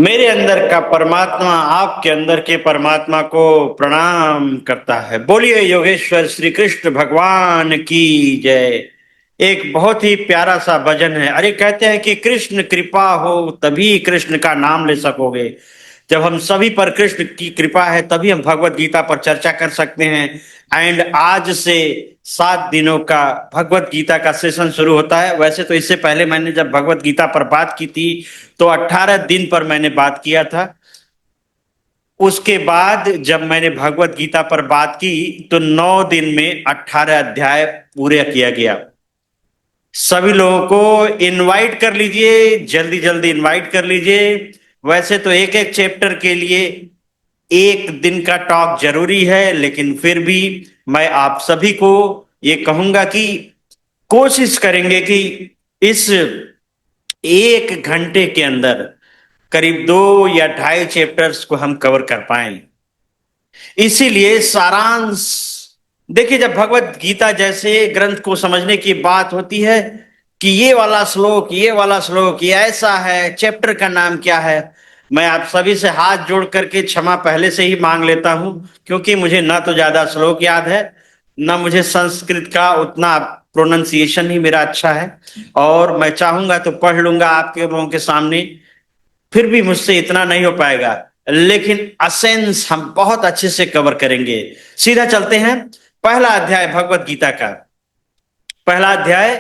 मेरे अंदर का परमात्मा आपके अंदर के परमात्मा को प्रणाम करता है। बोलिए योगेश्वर श्री कृष्ण भगवान की जय। एक बहुत ही प्यारा सा भजन है। अरे कहते हैं कि कृष्ण कृपा हो तभी कृष्ण का नाम ले सकोगे। जब हम सभी पर कृष्ण की कृपा है तभी हम भगवत गीता पर चर्चा कर सकते हैं। एंड आज से 7 दिनों का भगवत गीता का सेशन शुरू होता है। वैसे तो इससे पहले मैंने जब भगवत गीता पर बात की थी तो 18 दिन पर मैंने बात किया था। उसके बाद जब मैंने भगवत गीता पर बात की तो 9 दिन में 18 अध्याय पूरे किया गया। सभी लोगों को इनवाइट कर लीजिए, जल्दी जल्दी इनवाइट कर लीजिए। वैसे तो एक एक चैप्टर के लिए 1 दिन का टॉक जरूरी है, लेकिन फिर भी मैं आप सभी को ये कहूंगा कि कोशिश करेंगे कि इस 1 घंटे के अंदर करीब 2 या 2.5 चैप्टर्स को हम कवर कर पाए। इसीलिए सारांश देखिए, जब भगवत गीता जैसे ग्रंथ को समझने की बात होती है कि ये वाला श्लोक, ये वाला श्लोक, ये ऐसा है, चैप्टर का नाम क्या है, मैं आप सभी से हाथ जोड़ करके क्षमा पहले से ही मांग लेता हूं, क्योंकि मुझे ना तो ज्यादा श्लोक याद है, ना मुझे संस्कृत का उतना प्रोनाउंसिएशन ही मेरा अच्छा है। और मैं चाहूंगा तो पढ़ लूंगा आपके लोगों के सामने, फिर भी मुझसे इतना नहीं हो पाएगा, लेकिन असेंस हम बहुत अच्छे से कवर करेंगे। सीधा चलते हैं। पहला अध्याय भगवत गीता का, पहला अध्याय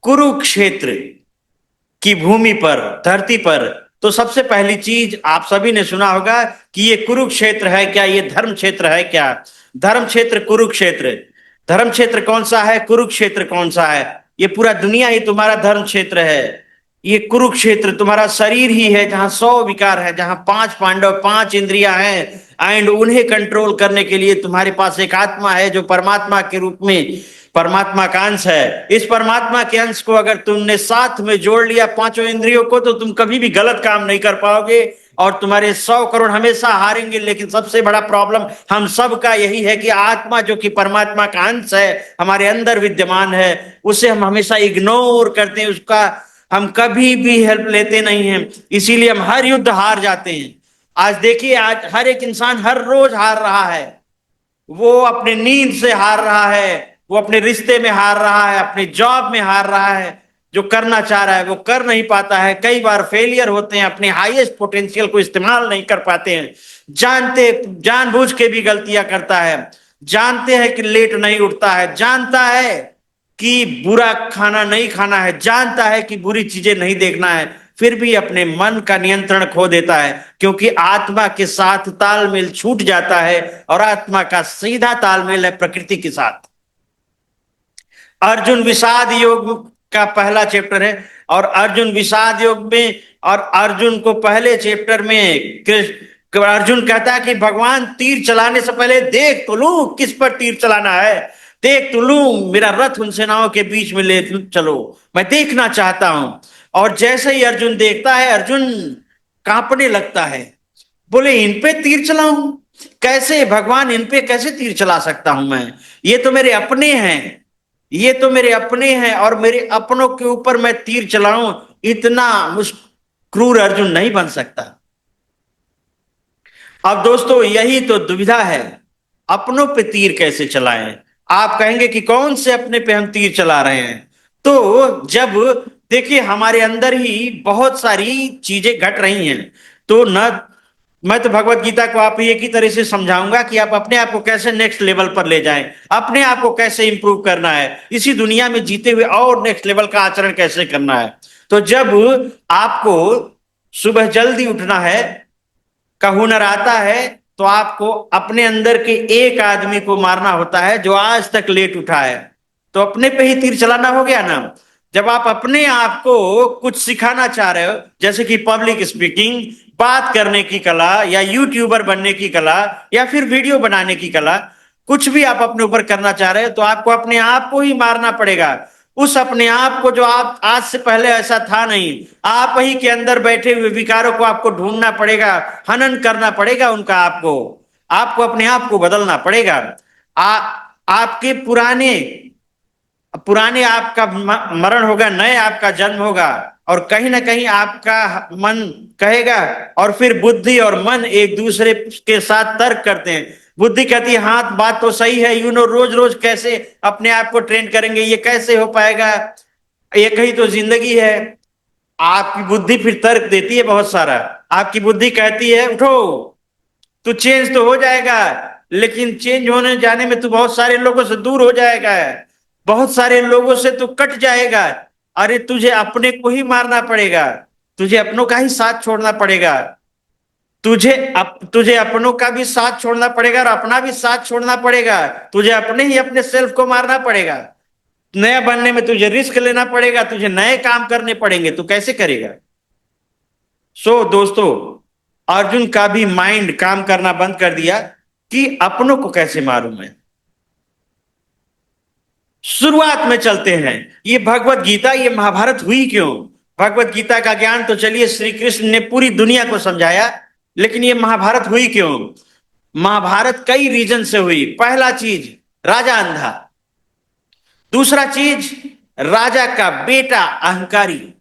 कुरुक्षेत्र की भूमि पर, धरती पर। तो सबसे पहली चीज आप सभी ने सुना होगा कि ये कुरुक्षेत्र है क्या, ये धर्म क्षेत्र है क्या? धर्म क्षेत्र कुरुक्षेत्र। धर्म क्षेत्र कौन सा है, कुरुक्षेत्र कौन सा है? ये पूरा दुनिया ही तुम्हारा धर्म क्षेत्र है। ये कुरुक्षेत्र तुम्हारा शरीर ही है, जहां 100 विकार है, जहां 5 पांडव, 5 इंद्रियां हैं, एंड उन्हें कंट्रोल करने के लिए तुम्हारे पास एक आत्मा है जो परमात्मा के रूप में परमात्मा का अंश है। इस परमात्मा के अंश को अगर तुमने साथ में जोड़ लिया 5 इंद्रियों को, तो तुम कभी भी गलत काम नहीं कर पाओगे और तुम्हारे 100 करोड़ हमेशा हारेंगे। लेकिन सबसे बड़ा प्रॉब्लम हम सब का यही है कि आत्मा जो कि परमात्मा का अंश है, हमारे अंदर विद्यमान है, उसे हम हमेशा इग्नोर करते हैं, उसका हम कभी भी हेल्प लेते नहीं हैं। इसीलिए हम हर युद्ध हार जाते हैं। आज देखिए, आज हर एक इंसान हर रोज हार रहा है। वो अपने नींद से हार रहा है, वो अपने रिश्ते में हार रहा है, अपने जॉब में हार रहा है। जो करना चाह रहा है वो कर नहीं पाता है, कई बार फेलियर होते हैं, अपने हाईएस्ट पोटेंशियल को इस्तेमाल नहीं कर पाते हैं, जानते जानबूझ के भी गलतियां करता है, जानते हैं कि लेट नहीं उठता है, जानता है कि बुरा खाना नहीं खाना है, जानता है कि बुरी चीजें नहीं देखना है, फिर भी अपने मन का नियंत्रण खो देता है, क्योंकि आत्मा के साथ तालमेल छूट जाता है और आत्मा का सीधा तालमेल है प्रकृति के साथ। अर्जुन विषाद योग का पहला चैप्टर है, और अर्जुन विषाद योग में, और अर्जुन को पहले चैप्टर में कृष्ण अर्जुन कहता है कि भगवान तीर चलाने से पहले देख तो लूं किस पर तीर चलाना है, देख तो लूं, मेरा रथ उन सेनाओं के बीच में ले चलो, मैं देखना चाहता हूं। और जैसे ही अर्जुन देखता है, अर्जुन कांपने लगता है, बोले इन पे तीर चलाऊं? कैसे भगवान, इन पे कैसे तीर चला सकता हूं मैं? ये तो मेरे अपने हैं, ये तो मेरे अपने हैं, और मेरे अपनों के ऊपर मैं तीर चलाऊं? इतना क्रूर अर्जुन नहीं बन सकता। अब दोस्तों, यही तो दुविधा है, अपनों पे तीर कैसे चलाएं? आप कहेंगे कि कौन से अपने पे हम तीर चला रहे हैं? तो जब देखिए, हमारे अंदर ही बहुत सारी चीजें घट रही हैं, तो न मैं तो भगवत गीता को आप एक ही तरह से समझाऊंगा कि आप अपने आप को कैसे नेक्स्ट लेवल पर ले जाएं, अपने आप को कैसे इंप्रूव करना है, इसी दुनिया में जीते हुए और नेक्स्ट लेवल का आचरण कैसे करना है। तो जब आपको सुबह जल्दी उठना है का हुनर आता है, तो आपको अपने अंदर के एक आदमी को मारना होता है जो आज तक लेट उठा है। तो अपने पे ही तीर चलाना हो गया ना। जब आप अपने आप को कुछ सिखाना चाह रहे हो, जैसे कि पब्लिक स्पीकिंग, बात करने की कला, या यूट्यूबर बनने की कला, या फिर वीडियो बनाने की कला, कुछ भी आप अपने ऊपर करना चाह रहे हो, तो आपको अपने आप को ही मारना पड़ेगा। उस अपने आप को जो आप आज से पहले ऐसा था नहीं, आप ही के अंदर बैठे हुए विकारों को आपको ढूंढना पड़ेगा, हनन करना पड़ेगा उनका। आपको आपको अपने आप को बदलना पड़ेगा। आपके पुराने पुराने आपका मरण होगा, नए आपका जन्म होगा। और कहीं ना कहीं आपका मन कहेगा, और फिर बुद्धि और मन एक दूसरे के साथ तर्क करते हैं। बुद्धि कहती है हाँ बात तो सही है, रोज रोज कैसे अपने आप को ट्रेन करेंगे, ये कैसे हो पाएगा, एक ही तो जिंदगी है। आपकी बुद्धि फिर तर्क देती है बहुत सारा। आपकी बुद्धि कहती है उठो, तू चेंज तो हो जाएगा, लेकिन चेंज होने जाने में तू बहुत सारे लोगों से दूर हो जाएगा, बहुत सारे लोगों से तू कट जाएगा। अरे तुझे अपने को ही मारना पड़ेगा, तुझे अपनों का ही साथ छोड़ना पड़ेगा, तुझे अपनों का भी साथ छोड़ना पड़ेगा और अपना भी साथ छोड़ना पड़ेगा। तुझे अपने ही अपने सेल्फ को मारना पड़ेगा। नया बनने में तुझे रिस्क लेना पड़ेगा, तुझे नए काम करने पड़ेंगे। तू कैसे करेगा? दोस्तों, अर्जुन का भी माइंड काम करना बंद कर दिया कि अपनों को कैसे मारूं मैं। शुरुआत में चलते हैं, ये भगवत गीता, ये महाभारत हुई क्यों? भगवत गीता का ज्ञान तो चलिए श्री कृष्ण ने पूरी दुनिया को समझाया, लेकिन ये महाभारत हुई क्यों? महाभारत कई रीजन से हुई। पहला चीज, राजा अंधा। दूसरा चीज, राजा का बेटा अहंकारी।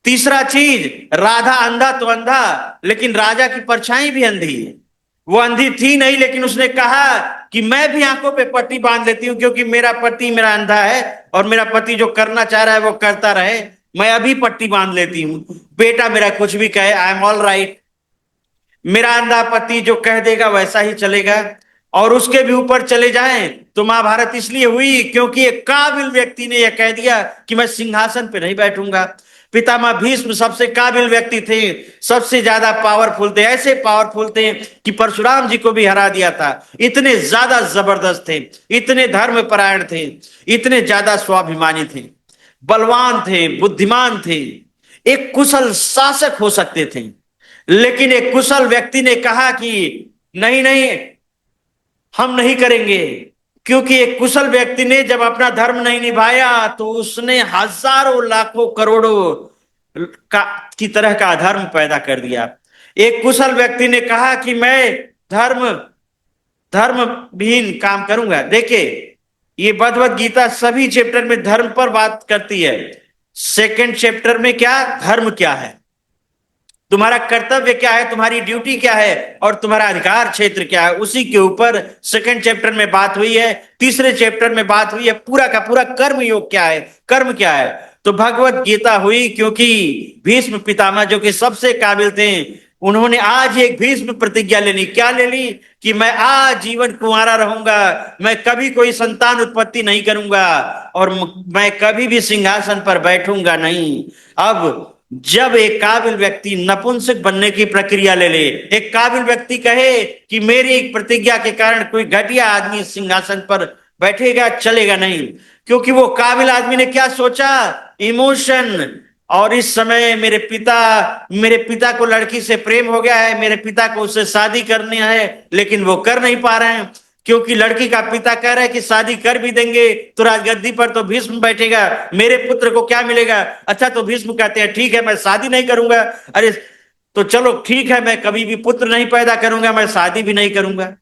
तीसरा चीज, राधा अंधा तो अंधा, लेकिन राजा की परछाई भी अंधी है। वो अंधी थी नहीं, लेकिन उसने कहा कि मैं भी आंखों पे पट्टी बांध लेती हूं, क्योंकि मेरा पति मेरा अंधा है और मेरा पति जो करना चाह रहा है वो करता रहे, मैं अभी पट्टी बांध लेती हूं। बेटा मेरा कुछ भी कहे, आई एम ऑल राइट। मेरा अंधा पति जो कह देगा वैसा ही चलेगा, और उसके भी ऊपर चले जाएं तो महाभारत इसलिए हुई क्योंकि एक काबिल व्यक्ति ने यह कह दिया कि मैं सिंहासन पे नहीं बैठूंगा। पितामह भीष्म सबसे काबिल व्यक्ति थे, सबसे ज्यादा पावरफुल थे, ऐसे पावरफुल थे कि परशुराम जी को भी हरा दिया था। इतने ज्यादा जबरदस्त थे, इतने धर्मपरायण थे, इतने ज्यादा स्वाभिमानी थे, बलवान थे, बुद्धिमान थे, एक कुशल शासक हो सकते थे। लेकिन एक कुशल व्यक्ति ने कहा कि नहीं नहीं, हम नहीं करेंगे। क्योंकि एक कुशल व्यक्ति ने जब अपना धर्म नहीं निभाया तो उसने हजारों लाखों करोड़ों का की तरह का अधर्म पैदा कर दिया। एक कुशल व्यक्ति ने कहा कि मैं धर्म धर्म विहीन काम करूंगा। देखिए, ये भगवत गीता सभी चैप्टर में धर्म पर बात करती है। सेकंड चैप्टर में क्या, धर्म क्या है, तुम्हारा कर्तव्य क्या है, तुम्हारी ड्यूटी क्या है, और तुम्हारा अधिकार क्षेत्र क्या है, उसी के ऊपर सेकंड चैप्टर में बात हुई है। तीसरे चैप्टर में बात हुई है पूरा का पूरा कर्म योग क्या है, कर्म क्या है। तो भगवत गीता हुई क्योंकि भीष्म पितामह जो कि सबसे काबिल थे, उन्होंने आज एक भीष्म प्रतिज्ञा ले ली। क्या ले ली? कि मैं आज जीवन कुंवारा रहूंगा, मैं कभी कोई संतान उत्पत्ति नहीं करूंगा, और मैं कभी भी सिंहासन पर बैठूंगा नहीं। अब जब एक काबिल व्यक्ति नपुंसक बनने की प्रक्रिया ले ले, एक काबिल व्यक्ति कहे कि मेरी एक प्रतिज्ञा के कारण कोई घटिया आदमी सिंहासन पर बैठेगा, चलेगा नहीं। क्योंकि वो काबिल आदमी ने क्या सोचा, इमोशन। और इस समय मेरे पिता को लड़की से प्रेम हो गया है, मेरे पिता को उससे शादी करनी है, लेकिन वो कर नहीं पा रहे हैं क्योंकि लड़की का पिता कह रहा है कि शादी कर भी देंगे तो राजगद्दी पर तो भीष्म बैठेगा, मेरे पुत्र को क्या मिलेगा। अच्छा, तो भीष्म कहते हैं ठीक है मैं शादी नहीं करूंगा। अरे तो चलो ठीक है, मैं कभी भी पुत्र नहीं पैदा करूंगा, मैं शादी भी नहीं करूंगा,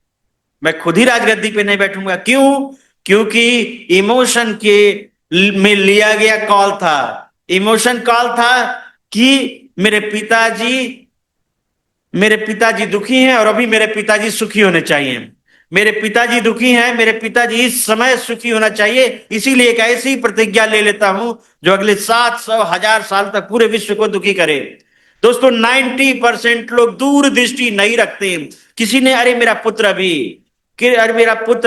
मैं खुद ही राजगद्दी पे नहीं बैठूंगा। क्यों? क्योंकि इमोशन के में लिया गया कॉल था। इमोशन कॉल था कि मेरे पिताजी दुखी हैं और अभी मेरे पिताजी सुखी होने चाहिए। मेरे पिताजी दुखी हैं, मेरे पिताजी इस समय सुखी होना चाहिए, इसीलिए एक ऐसी प्रतिज्ञा ले लेता हूं जो अगले 700 1000 साल तक पूरे विश्व को दुखी करे। दोस्तों, 90% लोग दूरदृष्टि नहीं रखते। किसी ने अरे मेरा पुत्र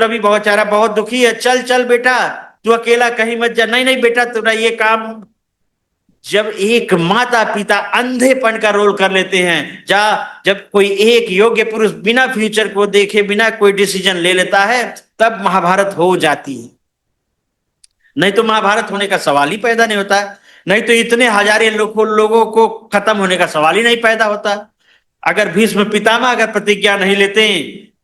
अभी बहुत दुखी है, चल चल बेटा तू अकेला कहीं मत जा। नहीं नहीं बेटा, तुरा ये काम। जब एक माता पिता अंधेपन का रोल कर लेते हैं, जब कोई एक योग्य पुरुष बिना फ्यूचर को देखे बिना कोई डिसीजन ले लेता है, तब महाभारत हो जाती है। नहीं तो महाभारत होने का सवाल ही पैदा नहीं होता। नहीं तो इतने हजारे लोगों को खत्म होने का सवाल ही नहीं पैदा होता। अगर भीष्म पितामह अगर प्रतिज्ञा नहीं लेते,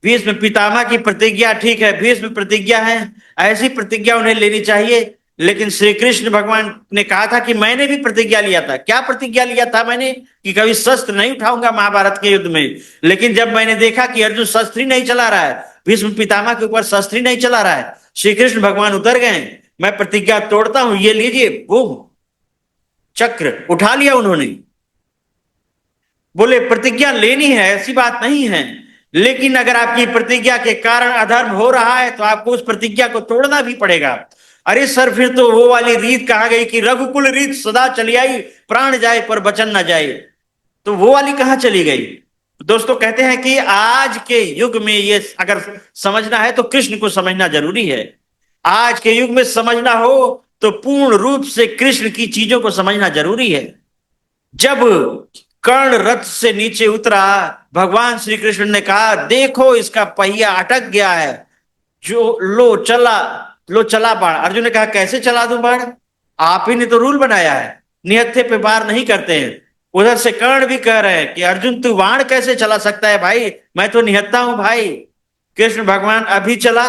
भीष्म पितामह की प्रतिज्ञा ठीक है, भीष्म प्रतिज्ञा है, ऐसी प्रतिज्ञा उन्हें लेनी चाहिए। लेकिन श्री कृष्ण भगवान ने कहा था कि मैंने भी प्रतिज्ञा लिया था। क्या प्रतिज्ञा लिया था मैंने? कि कभी शस्त्र नहीं उठाऊंगा महाभारत के युद्ध में। लेकिन जब मैंने देखा कि अर्जुन शस्त्र ही नहीं चला रहा है, भीष्म पितामह के ऊपर शस्त्र ही नहीं चला रहा है, श्री कृष्ण भगवान उतर गए, मैं प्रतिज्ञा तोड़ता हूं, ये लीजिए, बूम, चक्र उठा लिया उन्होंने। बोले प्रतिज्ञा लेनी है, ऐसी बात नहीं है, लेकिन अगर आपकी प्रतिज्ञा के कारण अधर्म हो रहा है तो आपको उस प्रतिज्ञा को तोड़ना भी पड़ेगा। अरे सर, फिर तो वो वाली रीत कहाँ गई कि रघुकुल रीत सदा चली आई, प्राण जाए पर वचन ना जाए, तो वो वाली कहाँ चली गई? दोस्तों कहते हैं कि आज के युग में ये अगर समझना है तो कृष्ण को समझना जरूरी है। आज के युग में समझना हो तो पूर्ण रूप से कृष्ण की चीजों को समझना जरूरी है। जब कर्ण रथ से नीचे उतरा, भगवान श्री कृष्ण ने कहा देखो इसका पहिया अटक गया है, जो लो चला बाण। अर्जुन ने कहा कैसे चला दूं बाण? आप ही ने तो रूल बनाया है, निहत्थे पे वार नहीं करते हैं। उधर से कर्ण भी कह रहे हैं कि अर्जुन तू बाण कैसे चला सकता है भाई, मैं तो निहत्था हूं भाई। कृष्ण भगवान अभी चला,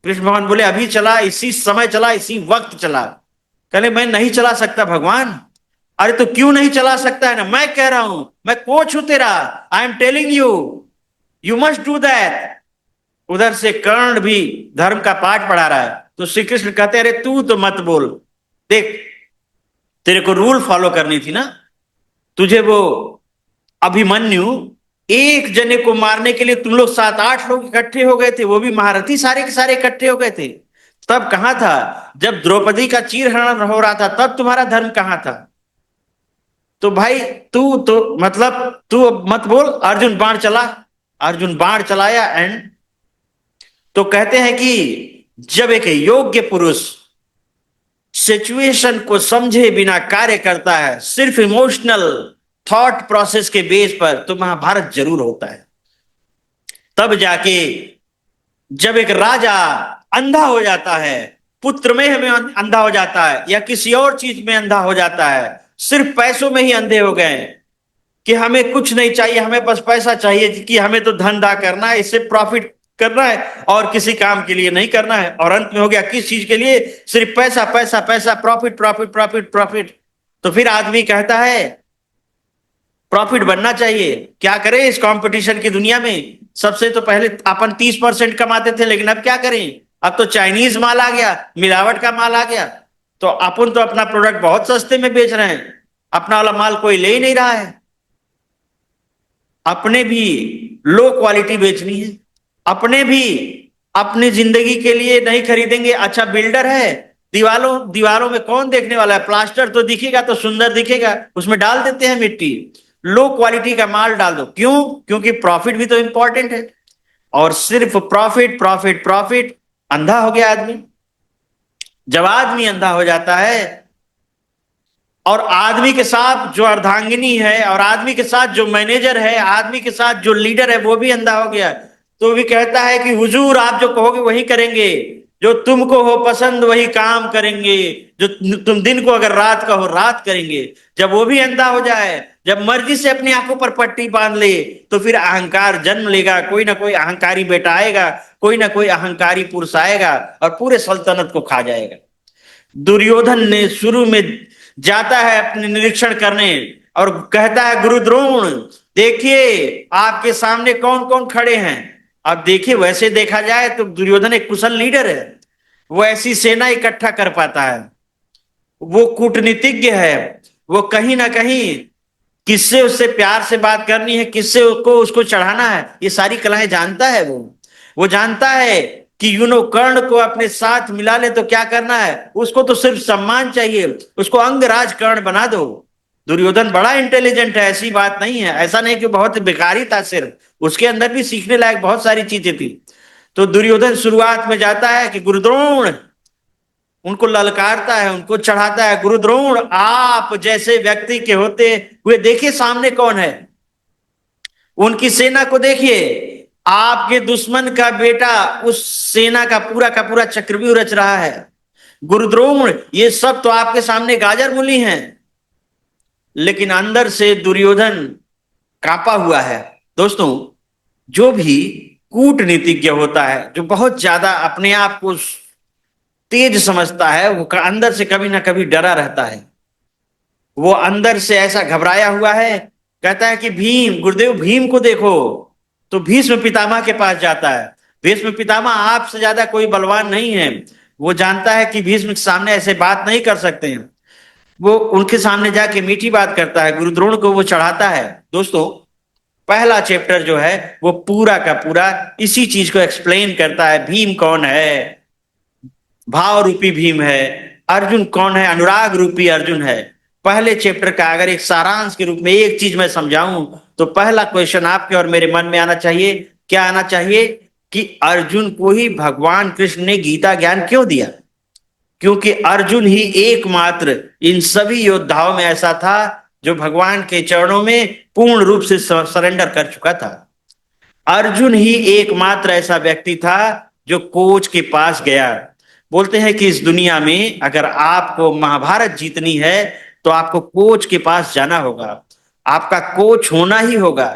कृष्ण भगवान बोले अभी चला, इसी समय चला, इसी वक्त चला। कहले मैं नहीं चला सकता भगवान। अरे तो क्यों नहीं चला सकता है? ना मैं कह रहा हूं, मैं कोच हूं तेरा, I am telling you, you must do that. उधर से कर्ण भी धर्म का पाठ पढ़ा रहा है, तो श्री कृष्ण कहते अरे तू तो मत बोल, देख तेरे को रूल फॉलो करनी थी ना। तुझे वो अभिमन्यु, एक जने को मारने के लिए तुम लोग 7-8 लोग इकट्ठे हो गए थे, वो भी महारथी सारे के सारे इकट्ठे हो गए थे। तब कहां था? जब द्रौपदी का चीरहरण हो रहा था तब तुम्हारा धर्म कहां था? तो भाई तू तो मतलब तू मत बोल। अर्जुन बाण चला, अर्जुन बाण चलाया एंड तो कहते हैं कि जब एक योग्य पुरुष सिचुएशन को समझे बिना कार्य करता है, सिर्फ इमोशनल थॉट प्रोसेस के बेस पर, तो महाभारत जरूर होता है। तब जाके जब एक राजा अंधा हो जाता है, पुत्र में हमें अंधा हो जाता है या किसी और चीज में अंधा हो जाता है, सिर्फ पैसों में ही अंधे हो गए कि हमें कुछ नहीं चाहिए, हमें बस पैसा चाहिए, कि हमें तो धंधा करना है, इससे प्रॉफिट करना है और किसी काम के लिए नहीं करना है। और अंत में हो गया किस चीज के लिए? सिर्फ पैसा पैसा पैसा, प्रॉफिट प्रॉफिट प्रॉफिट प्रॉफिट। तो फिर आदमी कहता है प्रॉफिट बनना चाहिए, क्या करें इस कंपटीशन की दुनिया में? सबसे तो पहले अपन 30% कमाते थे, लेकिन अब क्या करें? अब तो चाइनीज माल आ गया, मिलावट का माल आ गया, तो अपन तो अपना प्रोडक्ट बहुत सस्ते में बेच रहे हैं, अपना वाला माल कोई ले ही नहीं रहा है। अपने भी लो क्वालिटी बेचनी है, अपने भी अपनी जिंदगी के लिए नहीं खरीदेंगे। अच्छा बिल्डर है, दीवारों दीवारों में कौन देखने वाला है? प्लास्टर तो दिखेगा तो सुंदर दिखेगा, उसमें डाल देते हैं मिट्टी, लो क्वालिटी का माल डाल दो। क्यों? क्योंकि प्रॉफिट भी तो इंपॉर्टेंट है। और सिर्फ प्रॉफिट प्रॉफिट प्रॉफिट, अंधा हो गया आदमी। जब आदमी अंधा हो जाता है और आदमी के साथ जो अर्धांगिनी है और आदमी के साथ जो मैनेजर है, आदमी के साथ जो लीडर है, वो भी अंधा हो गया, तो भी कहता है कि हुजूर आप जो कहोगे वही करेंगे, जो तुमको हो पसंद वही काम करेंगे, जो तुम दिन को अगर रात का हो रात करेंगे। जब वो भी अंधा हो जाए, जब मर्जी से अपनी आंखों पर पट्टी बांध ले, तो फिर अहंकार जन्म लेगा, कोई ना कोई अहंकारी बेटा आएगा, कोई ना कोई अहंकारी पुरुष आएगा और पूरे सल्तनत को खा जाएगा। दुर्योधन ने शुरू में जाता है अपने निरीक्षण करने और कहता है गुरु द्रोण देखिए आपके सामने कौन कौन खड़े हैं। अब देखिए वैसे देखा जाए तो दुर्योधन एक कुशल लीडर है, वो ऐसी सेना इकट्ठा कर पाता है, वो कूटनीतिज्ञ है, वो कहीं ना कहीं किससे उससे प्यार से बात करनी है, किससे उसको चढ़ाना है, ये सारी कलाएं जानता है। वो जानता है कि कर्ण को अपने साथ मिला ले तो क्या करना है, उसको तो सिर्फ सम्मान चाहिए, उसको अंगराज कर्ण बना दो। दुर्योधन बड़ा इंटेलिजेंट है, ऐसी बात नहीं है, ऐसा नहीं कि बहुत बेकारी था, सिर्फ उसके अंदर भी सीखने लायक बहुत सारी चीजें थी। तो दुर्योधन शुरुआत में जाता है कि गुरुद्रोण, उनको ललकारता है, उनको चढ़ाता है, गुरुद्रोण आप जैसे व्यक्ति के होते हुए देखिए सामने कौन है, उनकी सेना को देखिए, आपके दुश्मन का बेटा उस सेना का पूरा चक्रव्यूह रच रहा है। गुरुद्रोण ये सब तो आपके सामने गाजर मूली हैं। लेकिन अंदर से दुर्योधन कांपा हुआ है। दोस्तों, जो भी कूटनीतिज्ञ होता है, जो बहुत ज्यादा अपने आप को तेज समझता है, वो अंदर से कभी ना कभी डरा रहता है, वो अंदर से ऐसा घबराया हुआ है। कहता है कि भीम, गुरुदेव भीम को देखो, तो भीष्म पितामह के पास जाता है। भीष्म पितामह आपसे ज्यादा कोई बलवान नहीं है, वो जानता है कि भीष्म के सामने ऐसे बात नहीं कर सकते हैं। वो उनके सामने जाके मीठी बात करता है, गुरु द्रोण को वो चढ़ाता है। दोस्तों, पहला चैप्टर जो है वो पूरा का पूरा इसी चीज को एक्सप्लेन करता है। भीम कौन है? भाव रूपी भीम है। अर्जुन कौन है? अनुराग रूपी अर्जुन है। पहले चैप्टर का अगर एक सारांश के रूप में एक चीज मैं समझाऊं तो पहला क्वेश्चन आपके और मेरे मन में आना चाहिए। क्या आना चाहिए? कि अर्जुन को ही भगवान कृष्ण ने गीता ज्ञान क्यों दिया? क्योंकि अर्जुन ही एकमात्र इन सभी योद्धाओं में ऐसा था जो भगवान के चरणों में पूर्ण रूप से सरेंडर कर चुका था। अर्जुन ही एकमात्र ऐसा व्यक्ति था जो कोच के पास गया। बोलते हैं कि इस दुनिया में अगर आपको महाभारत जीतनी है तो आपको कोच के पास जाना होगा, आपका कोच होना ही होगा।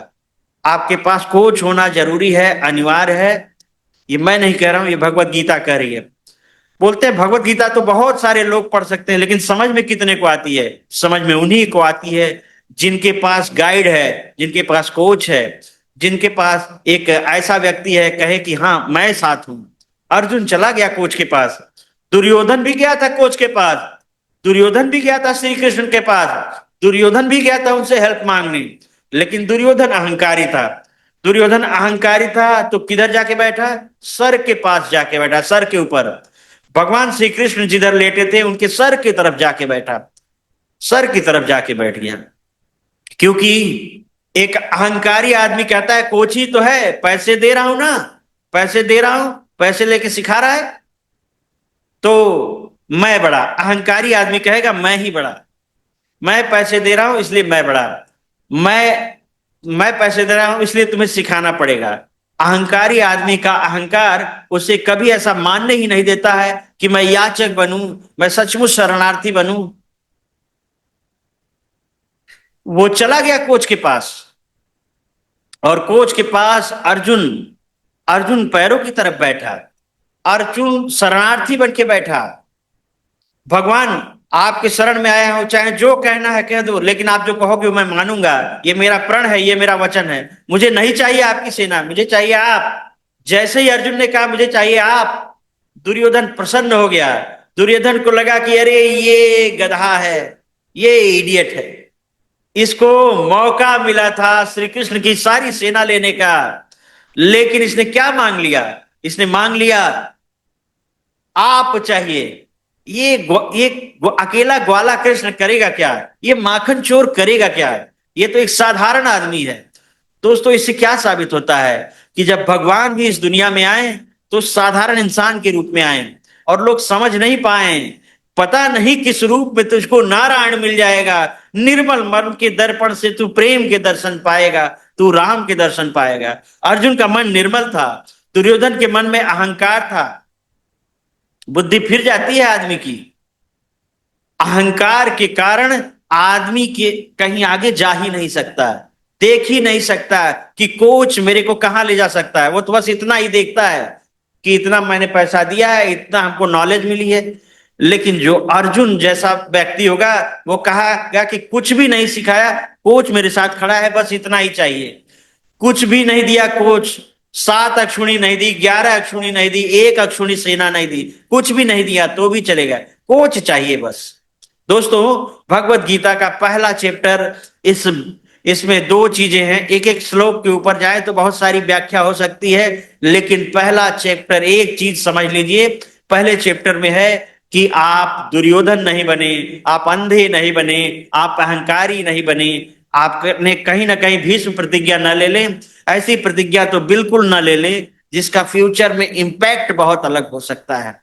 आपके पास कोच होना जरूरी है, अनिवार्य है। ये मैं नहीं कह रहा हूं, ये भगवत गीता कह रही है। बोलते हैं भगवत गीता तो बहुत सारे लोग पढ़ सकते हैं, लेकिन समझ में कितने को आती है? समझ में उन्हीं को आती है जिनके पास गाइड है, जिनके पास कोच है, जिनके पास एक ऐसा व्यक्ति है कहे कि हाँ मैं साथ हूं। अर्जुन चला गया कोच के पास, दुर्योधन भी गया था कोच के पास, दुर्योधन भी गया था श्री कृष्ण के पास, दुर्योधन भी गया था उनसे हेल्प मांगने। लेकिन दुर्योधन अहंकारी था। दुर्योधन अहंकारी था तो किधर जाके बैठा? सर के पास जाके बैठा, सर के ऊपर। भगवान श्री कृष्ण जिधर लेटे थे उनके सर की तरफ जाके बैठा, सर की तरफ जाके बैठ गया। क्योंकि एक अहंकारी आदमी कहता है कोच ही तो है, पैसे दे रहा हूं ना, पैसे दे रहा हूं, पैसे लेके सिखा रहा है तो मैं बड़ा। अहंकारी आदमी कहेगा मैं ही बड़ा, मैं पैसे दे रहा हूं इसलिए मैं बड़ा, मैं पैसे दे रहा हूं इसलिए तुम्हें सिखाना पड़ेगा। अहंकारी आदमी का अहंकार उसे कभी ऐसा मानने ही नहीं देता है कि मैं याचक बनूं, मैं सचमुच शरणार्थी बनूं। वो चला गया कोच के पास, और कोच के पास अर्जुन, अर्जुन पैरों की तरफ बैठा, अर्जुन शरणार्थी बन के बैठा। भगवान आपके शरण में आया हूं, चाहे जो कहना है कह दो, लेकिन आप जो कहोगे मैं मानूंगा। ये मेरा प्रण है, ये मेरा वचन है। मुझे नहीं चाहिए आपकी सेना, मुझे चाहिए आप। जैसे ही अर्जुन ने कहा मुझे चाहिए आप, दुर्योधन प्रसन्न हो गया। दुर्योधन को लगा कि अरे ये गधा है, ये इडियट है, इसको मौका मिला था श्री कृष्ण की सारी सेना लेने का, लेकिन इसने क्या मांग लिया? इसने मांग लिया आप चाहिए। अकेला ग्वाला कृष्ण करेगा क्या? ये माखन चोर करेगा क्या? ये तो एक साधारण आदमी है। दोस्तों, इससे क्या साबित होता है कि जब भगवान भी इस दुनिया में आए तो साधारण इंसान के रूप में आए, और लोग समझ नहीं पाए। पता नहीं किस रूप में तुझको नारायण मिल जाएगा, निर्मल मन के दर्पण से तू प्रेम के दर्शन पाएगा, तू राम के दर्शन पाएगा। अर्जुन का मन निर्मल था, दुर्योधन के मन में अहंकार था। बुद्धि फिर जाती है आदमी की। अहंकार के कारण आदमी के कहीं आगे जा ही नहीं सकता, देख ही नहीं सकता कि कोच मेरे को कहां ले जा सकता है। वो तो बस इतना ही देखता है कि इतना मैंने पैसा दिया है, इतना हमको नॉलेज मिली है। लेकिन जो अर्जुन जैसा व्यक्ति होगा वो कहेगा कि कुछ भी नहीं सिखाया, कोच मेरे साथ खड़ा है, बस इतना ही चाहिए। कुछ भी नहीं दिया कोच, 7 अक्षुणी नहीं दी, 11 अक्षुणी नहीं दी, 1 अक्षुणी सेना नहीं दी, कुछ भी नहीं दिया तो भी चलेगा, कोच चाहिए बस। दोस्तों, भगवत गीता का पहला चैप्टर, इसमें 2 चीजें हैं। एक एक श्लोक के ऊपर जाए तो बहुत सारी व्याख्या हो सकती है, लेकिन पहला चैप्टर एक चीज समझ लीजिए। पहले चैप्टर में है कि आप दुर्योधन नहीं बने, आप अंधे नहीं बने, आप अहंकारी नहीं बने, आपने कहीं ना कहीं भीष्म प्रतिज्ञा न ले लें। ऐसी प्रतिज्ञा तो बिल्कुल न ले लें जिसका फ्यूचर में इंपैक्ट बहुत अलग हो सकता है।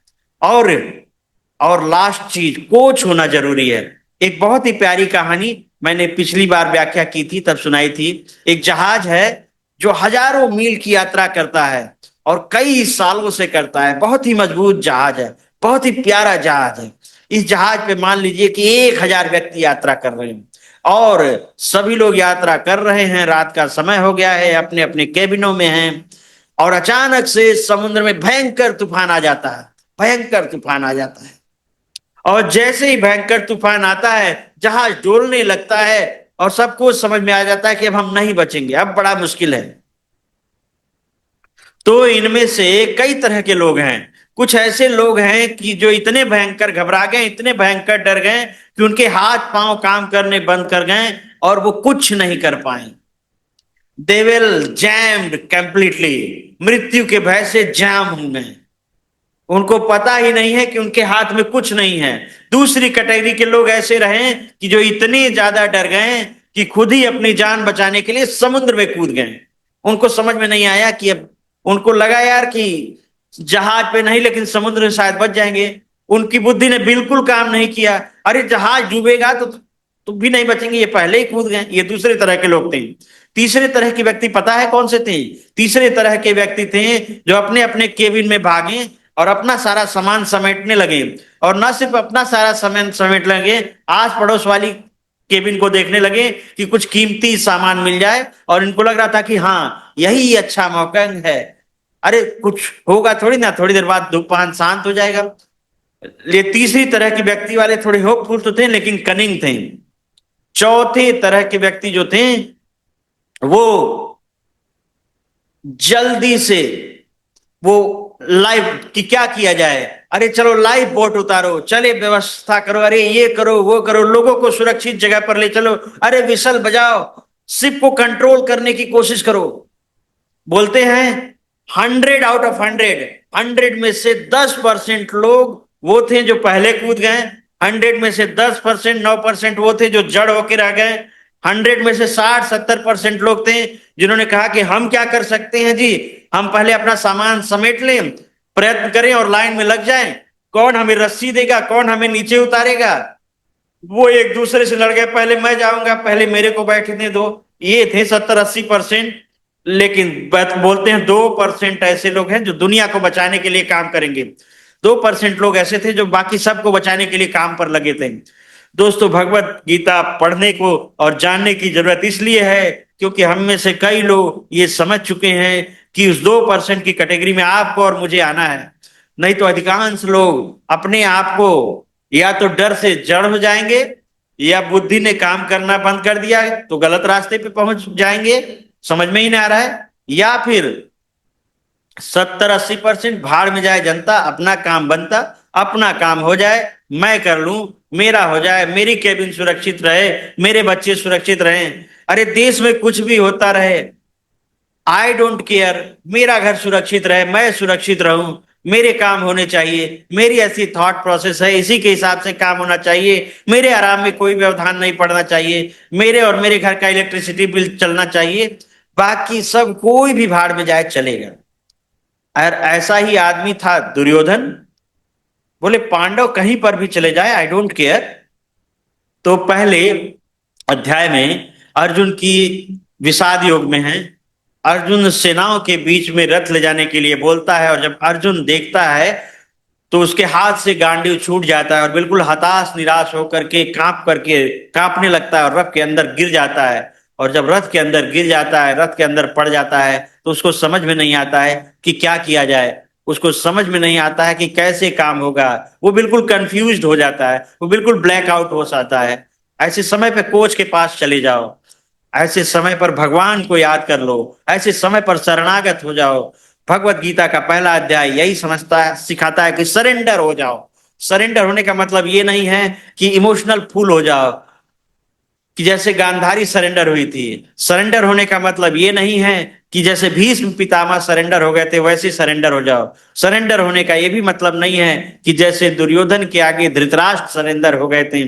और लास्ट चीज, कोच होना जरूरी है। एक बहुत ही प्यारी कहानी मैंने पिछली बार व्याख्या की थी तब सुनाई थी। एक जहाज है जो हजारों मील की यात्रा करता है और कई सालों से करता है। बहुत ही मजबूत जहाज है, बहुत ही प्यारा जहाज है। इस जहाज पे मान लीजिए कि 1000 व्यक्ति यात्रा कर रहे हैं, और सभी लोग यात्रा कर रहे हैं, रात का समय हो गया है, अपने अपने केबिनों में हैं, और अचानक से समुद्र में भयंकर तूफान आ जाता है। भयंकर तूफान आ जाता है, और जैसे ही भयंकर तूफान आता है जहाज डोलने लगता है, और सबको समझ में आ जाता है कि अब हम नहीं बचेंगे, अब बड़ा मुश्किल है। तो इनमें से कई तरह के लोग हैं। कुछ ऐसे लोग हैं कि जो इतने भयंकर घबरा गए, इतने भयंकर डर गए कि उनके हाथ पांव काम करने बंद कर गए और वो कुछ नहीं कर पाए। दे विल जैम्ड कंप्लीटली, मृत्यु के भय से जाम हो गए। उनको पता ही नहीं है कि उनके हाथ में कुछ नहीं है। दूसरी कैटेगरी के लोग ऐसे रहे कि जो इतने ज्यादा डर गए कि खुद ही अपनी जान बचाने के लिए समुद्र में कूद गए। उनको समझ में नहीं आया कि अब, उनको लगा यार कि जहाज पे नहीं लेकिन समुद्र में शायद बच जाएंगे। उनकी बुद्धि ने बिल्कुल काम नहीं किया। अरे जहाज डूबेगा तो भी नहीं बचेंगे, ये पहले ही कूद गए। ये दूसरे तरह के लोग थे। तीसरे तरह के व्यक्ति पता है कौन से थे? तीसरे तरह के व्यक्ति थे जो अपने अपने केबिन में भागे और अपना सारा सामान समेटने लगे। और न सिर्फ अपना सारा सामान समेट लगे, आस पड़ोस वाली केबिन को देखने लगे कि कुछ कीमती सामान मिल जाए। और इनको लग रहा था कि हाँ यही अच्छा मौका है, अरे कुछ होगा थोड़ी ना, थोड़ी देर बाद तूफान शांत हो जाएगा। ये तीसरी तरह के व्यक्ति वाले थोड़े होपफुल तो थे लेकिन कनिंग थे। चौथे तरह के व्यक्ति जो थे वो जल्दी से वो लाइफ कि क्या किया जाए, अरे चलो लाइफ बोट उतारो, चले व्यवस्था करो, अरे ये करो वो करो, लोगों को सुरक्षित जगह पर ले चलो, अरे विसल बजाओ, शिप को कंट्रोल करने की कोशिश करो। बोलते हैं 100 आउट ऑफ 100, 100 में से 10% लोग वो थे जो पहले कूद गए। 100 में से 10%, 9% वो थे जो जड़ होके रह गए। 100 में से 60-70% लोग थे जिन्होंने कहा कि हम क्या कर सकते हैं जी, हम पहले अपना सामान समेट लें, प्रयत्न करें और लाइन में लग जाएं। कौन हमें रस्सी देगा, कौन हमें नीचे उतारेगा। वो एक दूसरे से लड़ गए, पहले मैं जाऊंगा, पहले मेरे को बैठने दो। ये थे 70-80%। लेकिन बोलते हैं 2% ऐसे लोग हैं जो दुनिया को बचाने के लिए काम करेंगे। 2% लोग ऐसे थे जो बाकी सबको बचाने के लिए काम पर लगे थे। दोस्तों, भगवत गीता पढ़ने को और जानने की जरूरत इसलिए है क्योंकि हम में से कई लोग ये समझ चुके हैं कि उस 2% की कैटेगरी में आपको और मुझे आना है। नहीं तो अधिकांश लोग अपने आप को या तो डर से जड़ हो जाएंगे, या बुद्धि ने काम करना बंद कर दिया है तो गलत रास्ते पे पहुंच जाएंगे, समझ में ही नहीं आ रहा है। या फिर 70-80% भाड़ में जाए जनता, अपना काम बनता, अपना काम हो जाए, मैं कर लूं, मेरा हो जाए, मेरी केबिन सुरक्षित रहे, मेरे बच्चे सुरक्षित रहें, अरे देश में कुछ भी होता रहे, आई डोंट केयर, मेरा घर सुरक्षित रहे, मैं सुरक्षित रहूं, मेरे काम होने चाहिए, मेरी ऐसी थॉट प्रोसेस है, इसी के हिसाब से काम होना चाहिए, मेरे आराम में कोई व्यवधान नहीं पड़ना चाहिए, मेरे और मेरे घर का इलेक्ट्रिसिटी बिल चलना चाहिए, बाकी सब कोई भी भाड़ में जाए चलेगा। और ऐसा ही आदमी था दुर्योधन। बोले पांडव कहीं पर भी चले जाए, आई डोंट केयर। तो पहले अध्याय में अर्जुन की विषाद योग में है। अर्जुन सेनाओं के बीच में रथ ले जाने के लिए बोलता है, और जब अर्जुन देखता है तो उसके हाथ से गांडीव छूट जाता है और बिल्कुल हताश निराश होकर के कांपने लगता है और रथ के अंदर गिर जाता है। और जब रथ के अंदर गिर जाता है, रथ के अंदर पड़ जाता है, तो उसको समझ में नहीं आता है कि क्या किया जाए, उसको समझ में नहीं आता है कि कैसे काम होगा। वो बिल्कुल कंफ्यूज्ड हो जाता है, वो बिल्कुल ब्लैकआउट हो जाता है। ऐसे समय पे कोच के पास चले जाओ, ऐसे समय पर भगवान को याद कर लो, ऐसे समय पर शरणागत हो जाओ। भगवत गीता का पहला अध्याय यही समझता है, सिखाता है कि सरेंडर हो जाओ। सरेंडर होने का मतलब ये नहीं है कि इमोशनल फूल हो जाओ, कि जैसे गांधारी सरेंडर हुई थी। सरेंडर होने का मतलब ये नहीं है कि जैसे भीष्म पितामह सरेंडर हो गए थे वैसे सरेंडर हो जाओ। सरेंडर होने का ये भी मतलब नहीं है कि जैसे दुर्योधन के आगे धृतराष्ट्र सरेंडर हो गए थे,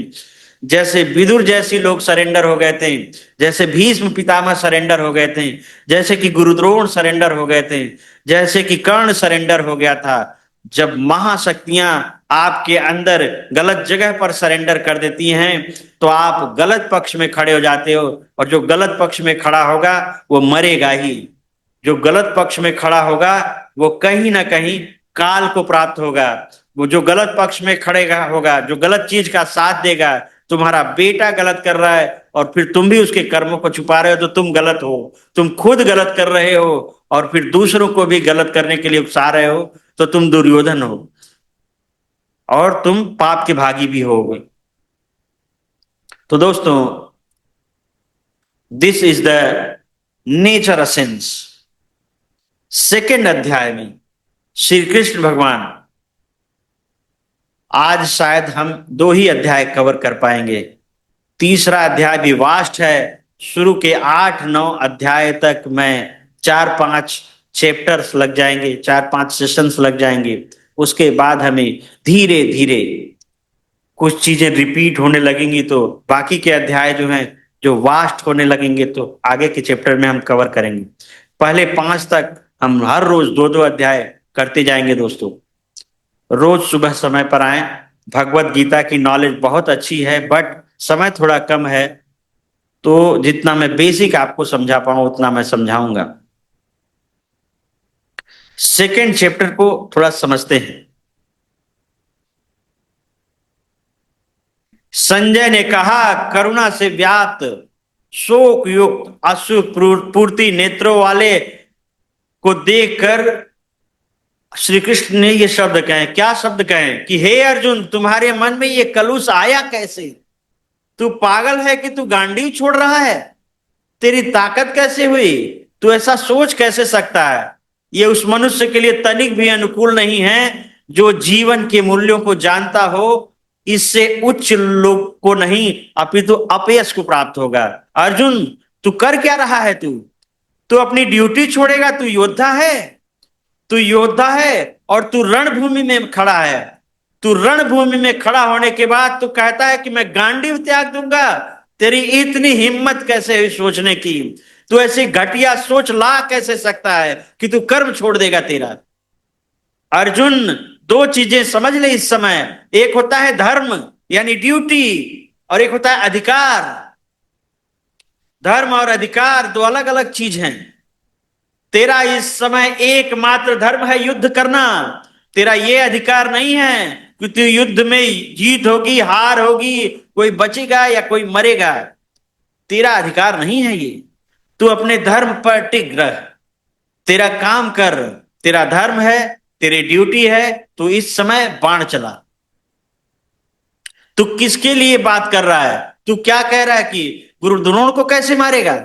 जैसे विदुर जैसे लोग सरेंडर हो गए थे, जैसे भीष्म पितामह सरेंडर हो गए थे, जैसे कि गुरुद्रोण सरेंडर हो गए थे, जैसे कि कर्ण सरेंडर हो गया था। जब महाशक्तियां आपके अंदर गलत जगह पर सरेंडर कर देती हैं तो आप गलत पक्ष में खड़े हो जाते हो, और जो गलत पक्ष में खड़ा होगा वो मरेगा ही। जो गलत पक्ष में खड़ा होगा वो कहीं ना कहीं काल को प्राप्त होगा। वो जो गलत पक्ष में खड़ेगा होगा, जो गलत चीज का साथ देगा, तुम्हारा बेटा गलत कर रहा है और फिर तुम भी उसके कर्मों को छुपा रहे हो, तो तुम गलत हो। तुम खुद गलत कर रहे हो और फिर दूसरों को भी गलत करने के लिए उकसा रहे हो, तो तुम दुर्योधन हो और तुम पाप के भागी भी होगे। तो दोस्तों, this is the nature essence. Second अध्याय में श्री कृष्ण भगवान आज शायद हम 2 ही अध्याय कवर कर पाएंगे। तीसरा अध्याय भी वास्ट है। शुरू के 8-9 अध्याय तक मैं 4-5 चैप्टर्स लग जाएंगे, 4-5 सेशंस लग जाएंगे। उसके बाद हमें धीरे धीरे कुछ चीजें रिपीट होने लगेंगी, तो बाकी के अध्याय जो हैं जो वास्ट होने लगेंगे तो आगे के चैप्टर में हम कवर करेंगे। पहले 5 तक हम हर रोज 2-2 अध्याय करते जाएंगे दोस्तों। रोज सुबह समय पर आए। भगवत गीता की नॉलेज बहुत अच्छी है, बट समय थोड़ा कम है, तो जितना मैं बेसिक आपको समझा पाऊं उतना मैं समझाऊंगा। सेकेंड चैप्टर को थोड़ा समझते हैं। संजय ने कहा, करुणा से व्याप्त शोक युक्त अश्रु पूर्ति नेत्रों वाले को देखकर श्री कृष्ण ने ये शब्द कहे। क्या शब्द कहे? कि हे अर्जुन, तुम्हारे मन में ये कलुष आया कैसे? तू पागल है कि तू गांडीव छोड़ रहा है? तेरी ताकत कैसे हुई? तू ऐसा सोच कैसे सकता है? ये उस मनुष्य के लिए तनिक भी अनुकूल नहीं है जो जीवन के मूल्यों को जानता हो। इससे उच्च लोग को नहीं अपितु अपयश को प्राप्त होगा। अर्जुन, तू कर क्या रहा है? तू अपनी ड्यूटी छोड़ेगा? तू योद्धा है, तू योद्धा है और तू रणभूमि में खड़ा है। तू रणभूमि में खड़ा होने के बाद तू कहता है कि मैं गांडीव त्याग दूंगा। तेरी इतनी हिम्मत कैसे हुई सोचने की? तू ऐसी घटिया सोच ला कैसे सकता है कि तू कर्म छोड़ देगा तेरा? अर्जुन, 2 चीजें समझ ले इस समय। एक होता है धर्म यानी ड्यूटी, और एक होता है अधिकार। धर्म और अधिकार 2 अलग अलग चीज हैं। तेरा इस समय एकमात्र धर्म है युद्ध करना। तेरा ये अधिकार नहीं है कि तू युद्ध में जीत होगी, हार होगी, कोई बचेगा या कोई मरेगा। तेरा अधिकार नहीं है ये। तू अपने धर्म पर टिक रह, तेरा काम कर, तेरा धर्म है, तेरी ड्यूटी है। तू इस समय बाण चला। तू किसके लिए बात कर रहा है? तू क्या कह रहा है कि गुरु द्रोण को कैसे मारेगा?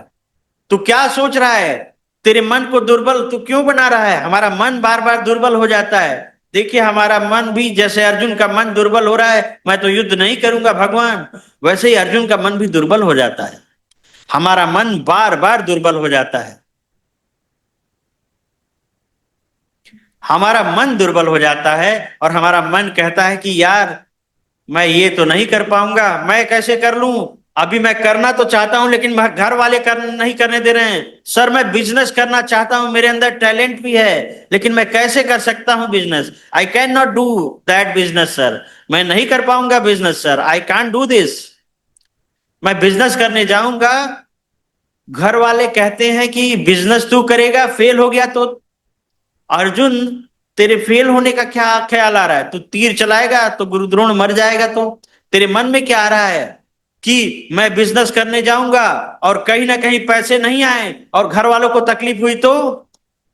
तू क्या सोच रहा है? तेरे मन को दुर्बल तू क्यों बना रहा है? हमारा मन बार बार दुर्बल हो जाता है। देखिए, हमारा मन भी जैसे अर्जुन का मन दुर्बल हो रहा है, मैं तो युद्ध नहीं करूंगा भगवान, वैसे ही अर्जुन का मन भी दुर्बल हो जाता है। हमारा मन बार बार दुर्बल हो जाता है। हमारा मन दुर्बल हो जाता है और हमारा मन कहता है कि यार, मैं ये तो नहीं कर पाऊंगा, मैं कैसे कर लूं? अभी मैं करना तो चाहता हूं लेकिन घर वाले नहीं करने दे रहे हैं। सर, मैं बिजनेस करना चाहता हूं, मेरे अंदर टैलेंट भी है, लेकिन मैं कैसे कर सकता हूं business? I can not do that business sir. मैं नहीं कर पाऊंगा business sir, I can't do this. मैं बिजनेस करने जाऊंगा, घर वाले कहते हैं कि बिजनेस तू करेगा, फेल हो गया तो? अर्जुन, तेरे फेल होने का क्या ख्याल आ रहा है? तू तीर चलाएगा तो गुरु द्रोण मर जाएगा तो? तेरे मन में क्या आ रहा है कि मैं बिजनेस करने जाऊंगा और कहीं ना कहीं पैसे नहीं आए और घर वालों को तकलीफ हुई तो?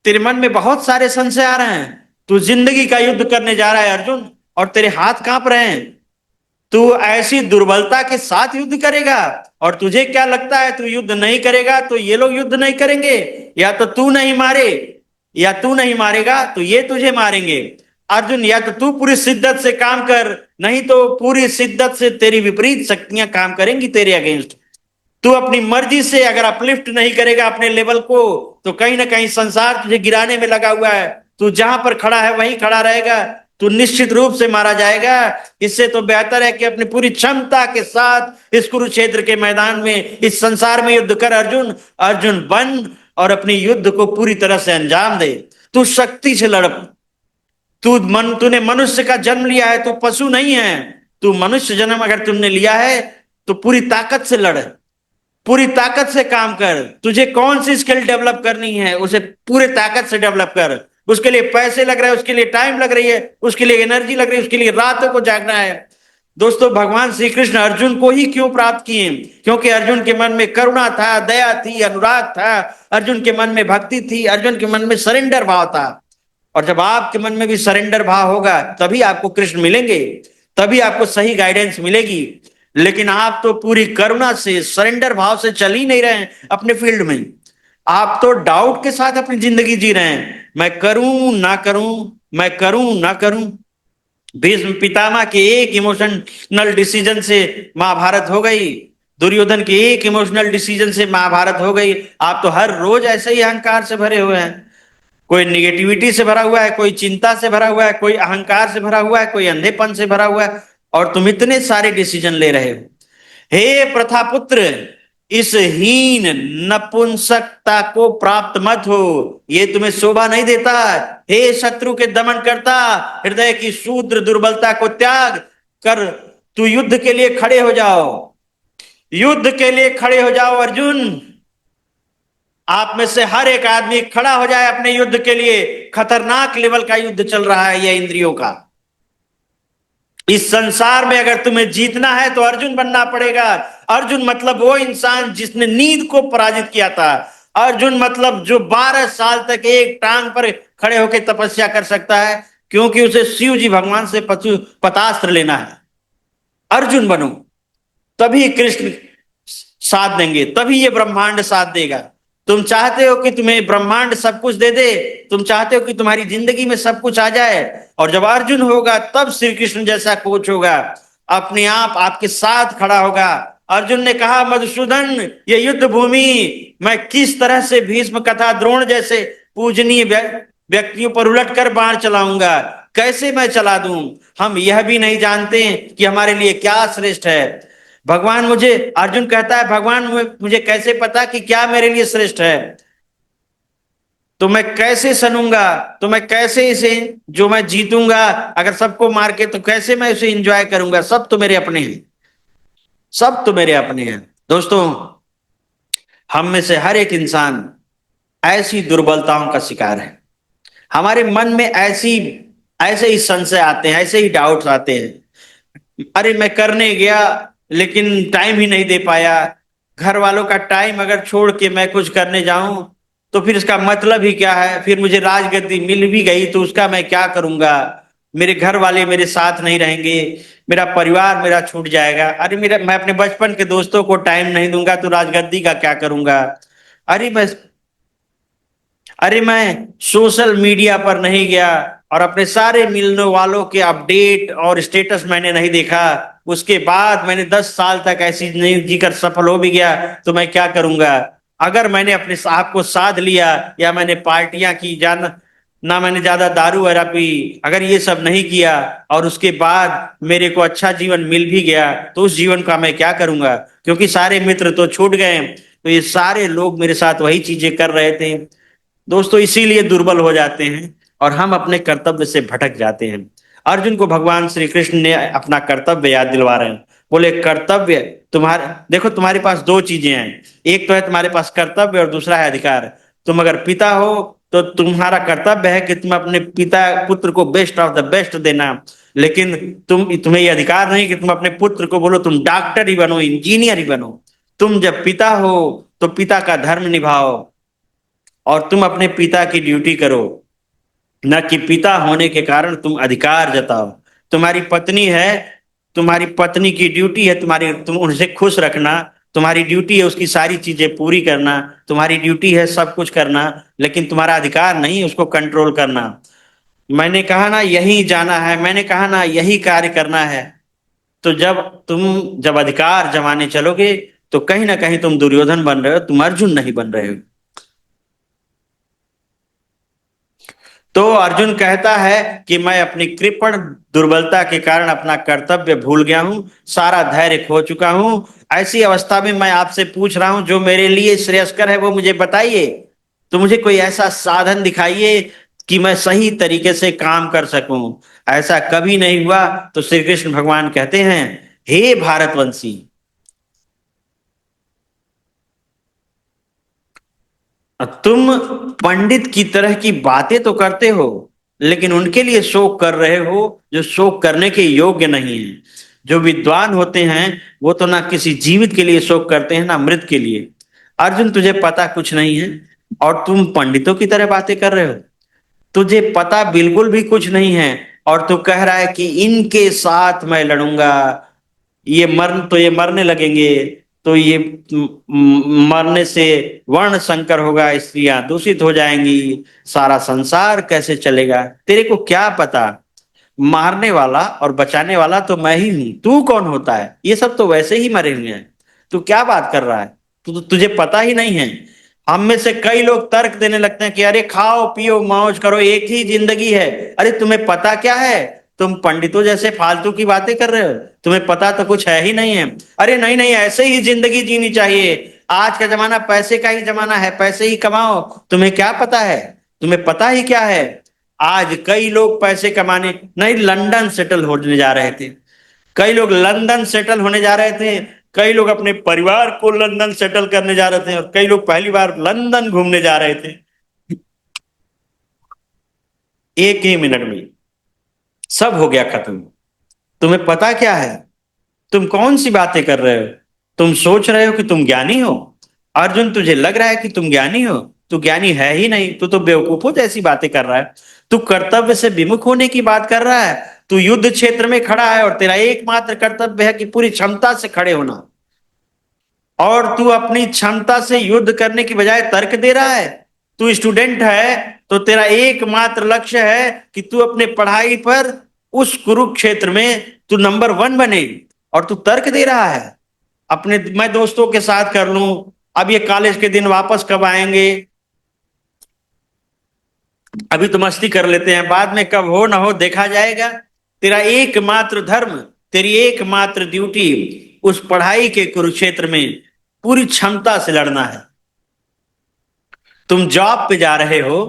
तेरे मन में बहुत सारे संशय आ रहे हैं। तू जिंदगी का युद्ध करने जा रहा है अर्जुन, और तेरे हाथ कांप रहे हैं। तू ऐसी दुर्बलता के साथ युद्ध करेगा, और तुझे क्या लगता है तू युद्ध नहीं करेगा तो ये लोग युद्ध नहीं करेंगे? या तो तू नहीं मारे, या तू नहीं मारेगा तो ये तुझे मारेंगे। अर्जुन, या तो तू पूरी शिद्दत से काम कर, नहीं तो पूरी शिद्दत से तेरी विपरीत शक्तियां काम करेंगी तेरे अगेंस्ट। तू अपनी मर्जी से अगर अपलिफ्ट नहीं करेगा अपने लेवल को, तो कहीं ना कहीं संसार तुझे गिराने में लगा हुआ है। तू जहां पर खड़ा है वहीं खड़ा रहेगा, तू निश्चित रूप से मारा जाएगा। इससे तो बेहतर है कि अपनी पूरी क्षमता के साथ इस कुरुक्षेत्र के मैदान में, इस संसार में युद्ध कर अर्जुन। अर्जुन बन और अपने युद्ध को पूरी तरह से अंजाम दे। तू शक्ति से लड़। तूने मनुष्य का जन्म लिया है, तू पशु नहीं है। तू मनुष्य जन्म अगर तुमने लिया है तो पूरी ताकत से लड़, पूरी ताकत से काम कर। तुझे कौन सी स्किल डेवलप करनी है उसे पूरे ताकत से डेवलप कर। उसके लिए पैसे लग रहे हैं, उसके लिए टाइम लग रही है, उसके लिए एनर्जी लग रही है, उसके लिए रातों को जागना है। दोस्तों, भगवान श्री कृष्ण अर्जुन को ही क्यों प्राप्त किए? क्योंकि अर्जुन के मन में करुणा था, दया थी, अनुराग था। अर्जुन के मन में भक्ति थी, अर्जुन के मन में सरेंडर भाव था। और जब आपके मन में भी सरेंडर भाव होगा तभी आपको कृष्ण मिलेंगे, तभी आपको सही गाइडेंस मिलेगी। लेकिन आप तो पूरी करुणा से, सरेंडर भाव से चल ही नहीं रहे हैं अपने फील्ड में। आप तो डाउट के साथ अपनी जिंदगी जी रहे हैं। मैं करूं ना करूं, मैं करूं ना करूं। भीष्म पितामह के एक इमोशनल डिसीजन से महाभारत हो गई, दुर्योधन के एक इमोशनल डिसीजन से महाभारत हो गई। आप तो हर रोज ऐसे ही अहंकार से भरे हुए हैं, कोई निगेटिविटी से भरा हुआ है, कोई चिंता से भरा हुआ है, कोई अहंकार से भरा हुआ है, कोई अंधेपन से भरा हुआ है, और तुम इतने सारे डिसीजन ले रहे हो। हे प्रथापुत्र, इस हीन नपुंसकता को प्राप्त मत हो, ये तुम्हें शोभा नहीं देता। हे शत्रु के दमन करता, हृदय की शूद्र दुर्बलता को त्याग कर तू युद्ध के लिए खड़े हो जाओ, युद्ध के लिए खड़े हो जाओ अर्जुन। आप में से हर एक आदमी खड़ा हो जाए अपने युद्ध के लिए। खतरनाक लेवल का युद्ध चल रहा है यह इंद्रियों का। इस संसार में अगर तुम्हें जीतना है तो अर्जुन बनना पड़ेगा। अर्जुन मतलब वो इंसान जिसने नींद को पराजित किया था। अर्जुन मतलब जो 12 साल तक एक टांग पर खड़े होकर तपस्या कर सकता है, क्योंकि उसे शिव जी भगवान से पतास्त्र लेना है। अर्जुन बनो, तभी कृष्ण साथ देंगे, तभी ये ब्रह्मांड साथ देगा। तुम चाहते हो कि तुम्हें ब्रह्मांड सब कुछ दे दे, तुम चाहते हो कि तुम्हारी जिंदगी में सब कुछ आ जाए, और जब अर्जुन होगा तब श्री कृष्ण जैसा कोच होगा, अपने आप आपके साथ खड़ा होगा। अर्जुन ने कहा, मधुसूदन, ये युद्ध भूमि मैं किस तरह से भीष्म कथा द्रोण जैसे पूजनीय व्यक्तियों पर उलट कर बाण चलाऊंगा, कैसे मैं चला दूं। हम यह भी नहीं जानते कि हमारे लिए क्या श्रेष्ठ है। भगवान मुझे, अर्जुन कहता है, भगवान मुझे कैसे पता कि क्या मेरे लिए श्रेष्ठ है। तो मैं कैसे सनूंगा, तो मैं कैसे इसे, जो मैं जीतूंगा अगर सबको मार के, तो कैसे मैं इसे एंजॉय करूंगा। सब तो मेरे अपने हैं, सब तो मेरे अपने हैं। दोस्तों, हम में से हर एक इंसान ऐसी दुर्बलताओं का शिकार है। हमारे मन में ऐसे ही संशय आते हैं, ऐसे ही डाउट्स आते हैं। अरे मैं करने गया लेकिन टाइम ही नहीं दे पाया। घर वालों का टाइम अगर छोड़ के मैं कुछ करने जाऊं तो फिर इसका मतलब ही क्या है। फिर मुझे राजगद्दी मिल भी गई तो उसका मैं क्या करूंगा। मेरे घर वाले मेरे साथ नहीं रहेंगे, मेरा परिवार मेरा छूट जाएगा। अरे मैं अपने बचपन के दोस्तों को टाइम नहीं दूंगा तो राजगद्दी का क्या करूंगा। अरे मैं अरे मैं सोशल मीडिया पर नहीं गया और अपने सारे मिलने वालों के अपडेट और स्टेटस मैंने नहीं देखा, उसके बाद मैंने 10 साल तक ऐसी नहीं जीकर सफल हो भी गया तो मैं क्या करूंगा। अगर मैंने अपने आप को साध लिया, या मैंने पार्टियां की, जान ना मैंने ज्यादा दारू वगैरह पी, अगर ये सब नहीं किया और उसके बाद मेरे को अच्छा जीवन मिल भी गया, तो उस जीवन का मैं क्या करूंगा। क्योंकि सारे मित्र तो छूट गए, तो ये सारे लोग मेरे साथ वही चीजें कर रहे थे। दोस्तों, इसीलिए दुर्बल हो जाते हैं और हम अपने कर्तव्य से भटक जाते हैं। अर्जुन को भगवान श्री कृष्ण ने अपना कर्तव्य याद दिलवा रहे हैं। बोले, कर्तव्य तुम्हारे, देखो तुम्हारे पास दो चीजें हैं, एक तो है तुम्हारे पास कर्तव्य और दूसरा है अधिकार। तुम अगर पिता हो तो तुम्हारा कर्तव्य है कि तुम अपने पिता पुत्र को बेस्ट ऑफ द बेस्ट देना, लेकिन तुम्हें यह अधिकार नहीं कि तुम अपने पुत्र को बोलो तुम डॉक्टर ही बनो, इंजीनियर ही बनो। तुम जब पिता हो तो पिता का धर्म निभाओ और तुम अपने पिता की ड्यूटी करो, न कि पिता होने के कारण तुम अधिकार जताओ। तुम्हारी पत्नी है, तुम्हारी पत्नी की ड्यूटी है तुम उनसे खुश रखना, तुम्हारी ड्यूटी है उसकी सारी चीजें पूरी करना, तुम्हारी ड्यूटी है सब कुछ करना, लेकिन तुम्हारा अधिकार नहीं उसको कंट्रोल करना। मैंने कहा ना यही जाना है, मैंने कहा ना यही कार्य करना है। तो जब अधिकार जमाने चलोगे तो कहीं ना कहीं तुम दुर्योधन बन रहे हो, तुम अर्जुन नहीं बन रहे हो। तो अर्जुन कहता है कि मैं अपनी कृपण दुर्बलता के कारण अपना कर्तव्य भूल गया हूं, सारा धैर्य खो चुका हूं। ऐसी अवस्था में मैं आपसे पूछ रहा हूं, जो मेरे लिए श्रेयस्कर है वो मुझे बताइए। तो मुझे कोई ऐसा साधन दिखाइए कि मैं सही तरीके से काम कर सकूं। ऐसा कभी नहीं हुआ। तो श्री कृष्ण भगवान कहते हैं, हे भारतवंशी, तुम पंडित की तरह की बातें तो करते हो, लेकिन उनके लिए शोक कर रहे हो जो शोक करने के योग्य नहीं है। जो विद्वान होते हैं वो तो ना किसी जीवित के लिए शोक करते हैं ना मृत के लिए। अर्जुन, तुझे पता कुछ नहीं है और तुम पंडितों की तरह बातें कर रहे हो। तुझे पता बिल्कुल भी कुछ नहीं है और तू कह रहा है कि इनके साथ मैं लड़ूंगा, ये मरने लगेंगे, तो ये मरने से वर्ण संकर होगा, स्त्रियां दूषित हो जाएंगी, सारा संसार कैसे चलेगा। तेरे को क्या पता। मारने वाला और बचाने वाला तो मैं ही हूं, तू कौन होता है? ये सब तो वैसे ही मरे हुए हैं, तू क्या बात कर रहा है? तुझे पता ही नहीं है। हम में से कई लोग तर्क देने लगते हैं कि अरे खाओ पियो मौज करो, एक ही जिंदगी है। अरे तुम्हें पता क्या है? तुम पंडितों जैसे फालतू की बातें कर रहे हो, तुम्हें पता तो कुछ है ही नहीं है। अरे नहीं नहीं, ऐसे ही जिंदगी जीनी चाहिए। आज का जमाना पैसे का ही जमाना है, पैसे ही कमाओ। तुम्हें क्या पता है? तुम्हें पता ही क्या है? आज कई लोग पैसे कमाने नहीं, लंदन सेटल होने जा रहे थे। कई लोग लंदन सेटल होने जा रहे थे। कई लोग अपने परिवार को लंदन सेटल करने जा रहे थे, और कई लोग पहली बार लंदन घूमने जा रहे थे। एक ही मिनट में सब हो गया खत्म। तुम्हें पता क्या है? तुम कौन सी बातें कर रहे हो? तुम सोच रहे हो कि तुम ज्ञानी हो। अर्जुन, तुझे लग रहा है कि तुम ज्ञानी हो? तू ज्ञानी है ही नहीं, तू तो बेवकूफों जैसी बातें कर रहा है। तू कर्तव्य से विमुख होने की बात कर रहा है। तू युद्ध क्षेत्र में खड़ा है और तेरा एकमात्र कर्तव्य है कि पूरी क्षमता से खड़े होना, और तू अपनी क्षमता से युद्ध करने की बजाय तर्क दे रहा है। तू स्टूडेंट है तो तेरा एकमात्र लक्ष्य है कि तू अपने पढ़ाई पर उस कुरुक्षेत्र में तू नंबर वन बने, और तू तर्क दे रहा है अपने मैं दोस्तों के साथ कर लूं, अब ये कॉलेज के दिन वापस कब आएंगे, अभी तो मस्ती कर लेते हैं, बाद में कब हो ना हो देखा जाएगा। तेरा एकमात्र धर्म, तेरी एकमात्र ड्यूटी उस पढ़ाई के कुरुक्षेत्र में पूरी क्षमता से लड़ना है। तुम जॉब पे जा रहे हो,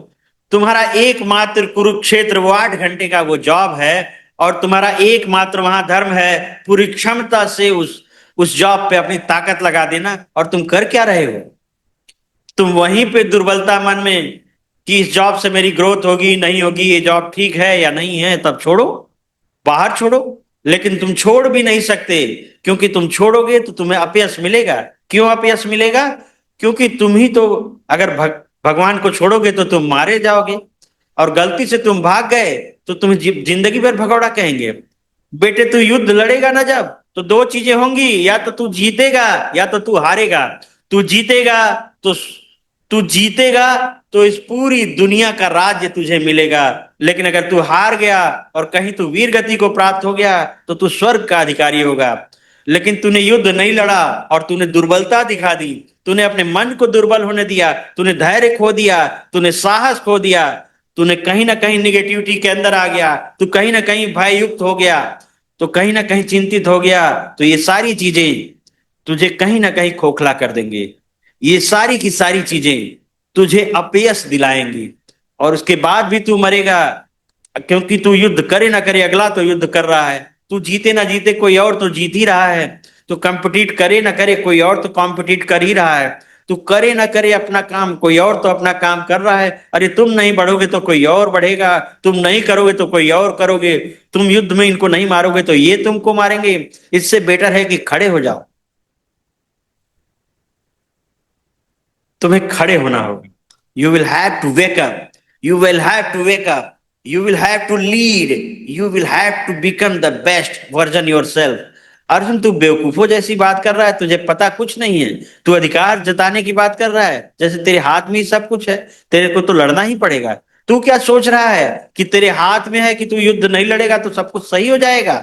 तुम्हारा एकमात्र कुरुक्षेत्र वो 8 घंटे का वो जॉब है, और तुम्हारा एकमात्र वहां धर्म है पूरी क्षमता से उस जॉब पे अपनी ताकत लगा देना। और तुम कर क्या रहे हो? तुम वहीं पे दुर्बलता मन में कि इस जॉब से मेरी ग्रोथ होगी नहीं होगी, ये जॉब ठीक है या नहीं है, तब छोड़ो, बाहर छोड़ो। लेकिन तुम छोड़ भी नहीं सकते, क्योंकि तुम छोड़ोगे तो तुम्हें अपयश मिलेगा। क्यों अपयश मिलेगा? क्योंकि तुम ही तो, अगर भगवान को छोड़ोगे तो तुम मारे जाओगे, और गलती से तुम भाग गए तो तुम्हें जिंदगी भर भगौड़ा कहेंगे। बेटे, तू युद्ध लड़ेगा ना जब, तो दो चीजें होंगी, या तो तू जीतेगा या तो तू हारेगा। तू जीतेगा तो तू जीतेगा तो इस पूरी दुनिया का राज्य तुझे मिलेगा। लेकिन अगर तू हार गया और कहीं तू वीर गति को प्राप्त हो गया तो तू स्वर्ग का अधिकारी होगा। लेकिन तूने युद्ध नहीं लड़ा और तूने दुर्बलता दिखा दी, तूने अपने मन को दुर्बल होने दिया, तूने धैर्य खो दिया, तूने साहस खो दिया, तूने कहीं ना कहीं निगेटिविटी के अंदर आ गया, तू कहीं ना कहीं भय युक्त हो गया, तो कहीं ना कहीं चिंतित हो गया, तो ये सारी चीजें तुझे कहीं ना कहीं खोखला कर देंगे। ये सारी की सारी चीजें तुझे अपयश दिलाएंगी, और उसके बाद भी तू मरेगा। क्योंकि तू युद्ध करे ना करे, अगला तो युद्ध कर रहा है। तू जीते ना जीते, कोई और तो जीत ही रहा है। तू कंपटीट करे ना करे, कोई और तो कंपटीट कर ही रहा है। तू करे ना करे अपना काम, कोई और तो अपना काम कर रहा है। अरे तुम नहीं बढ़ोगे तो कोई और बढ़ेगा, तुम नहीं करोगे तो कोई और करोगे, तुम युद्ध में इनको नहीं मारोगे तो ये तुमको मारेंगे। इससे बेटर है कि खड़े हो जाओ। तुम्हें खड़े होना होगा। You will have to wake up, you will have to wake up, you will have to lead, you will have to become the best version yourself. Arjun, तू बेवकूफों जैसी बात कर रहा है, तुझे पता कुछ नहीं है। तू अधिकार जताने की बात कर रहा है जैसे तेरे हाथ में ही सब कुछ है, तेरे को तो लड़ना ही पड़ेगा। तू क्या सोच रहा है कि तेरे हाथ में है कि तू युद्ध नहीं लड़ेगा तो सब कुछ सही हो जाएगा?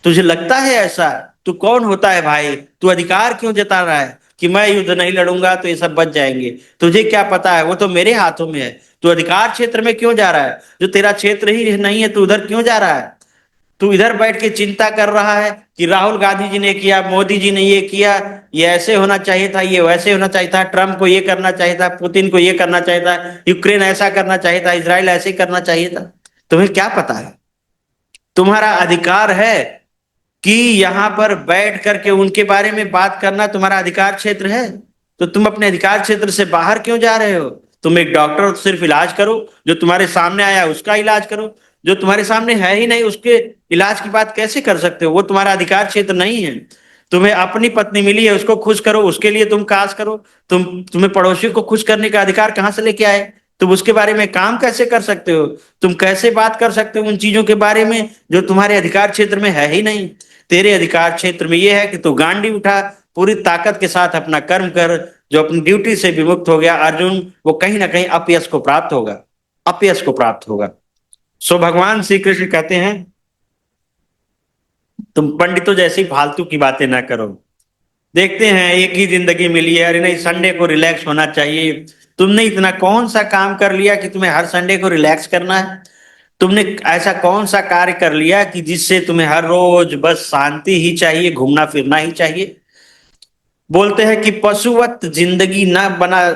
तुझे लगता है ऐसा? तू कौन होता है भाई? तू अधिकार क्यों जता रहा है कि मैं युद्ध नहीं लड़ूंगा तो ये सब बच जाएंगे? तुझे क्या पता है, वो तो मेरे हाथों में है। तू अधिकार क्षेत्र में क्यों जा रहा है? जो तेरा क्षेत्र ही नहीं है, तू उधर क्यों जा रहा है? तू इधर बैठ के चिंता कर रहा है कि राहुल गांधी जी ने किया, मोदी जी ने ये किया, ये ऐसे होना चाहिए था, ये वैसे होना चाहिए था, ट्रम्प को ये करना चाहिए था, पुतिन को ये करना चाहिए था, यूक्रेन ऐसा करना चाहिए था, इसराइल ऐसे करना चाहिए था। तुम्हें क्या पता है? तुम्हारा अधिकार है कि यहां पर बैठ करके उनके बारे में बात करना तुम्हारा अधिकार क्षेत्र है। तो तुम अपने अधिकार क्षेत्र से बाहर क्यों जा रहे हो? तुम एक डॉक्टर हो तो सिर्फ इलाज करो, जो तुम्हारे सामने आया उसका इलाज करो। जो तुम्हारे सामने है ही नहीं उसके इलाज की बात कैसे कर सकते हो? वो तुम्हारा अधिकार क्षेत्र नहीं है। तुम्हें अपनी पत्नी मिली है, उसको खुश करो, उसके लिए तुम काज करो। तुम्हें पड़ोसी को खुश करने का अधिकार कहां से लेके आए? तुम उसके बारे में काम कैसे कर सकते हो? तुम कैसे बात कर सकते हो उन चीजों के बारे में जो तुम्हारे अधिकार क्षेत्र में है ही नहीं? तेरे अधिकार क्षेत्र में यह है कि तू गांडी उठा, पूरी ताकत के साथ अपना कर्म कर। जो अपनी ड्यूटी से विमुक्त हो गया अर्जुन, वो कहीं ना कहीं अपयश को प्राप्त होगा, अपयश को प्राप्त होगा। सो भगवान श्री कृष्ण कहते हैं तुम पंडितों जैसी फालतू की बातें ना करो। देखते हैं, एक ही जिंदगी मिली है, अरे नहीं संडे को रिलैक्स होना चाहिए। तुमने इतना कौन सा काम कर लिया कि तुम्हें हर संडे को रिलैक्स करना है? तुमने ऐसा कौन सा कार्य कर लिया कि जिससे तुम्हें हर रोज बस शांति ही चाहिए, घूमना फिरना ही चाहिए? बोलते हैं कि पशुवत जिंदगी ना बना,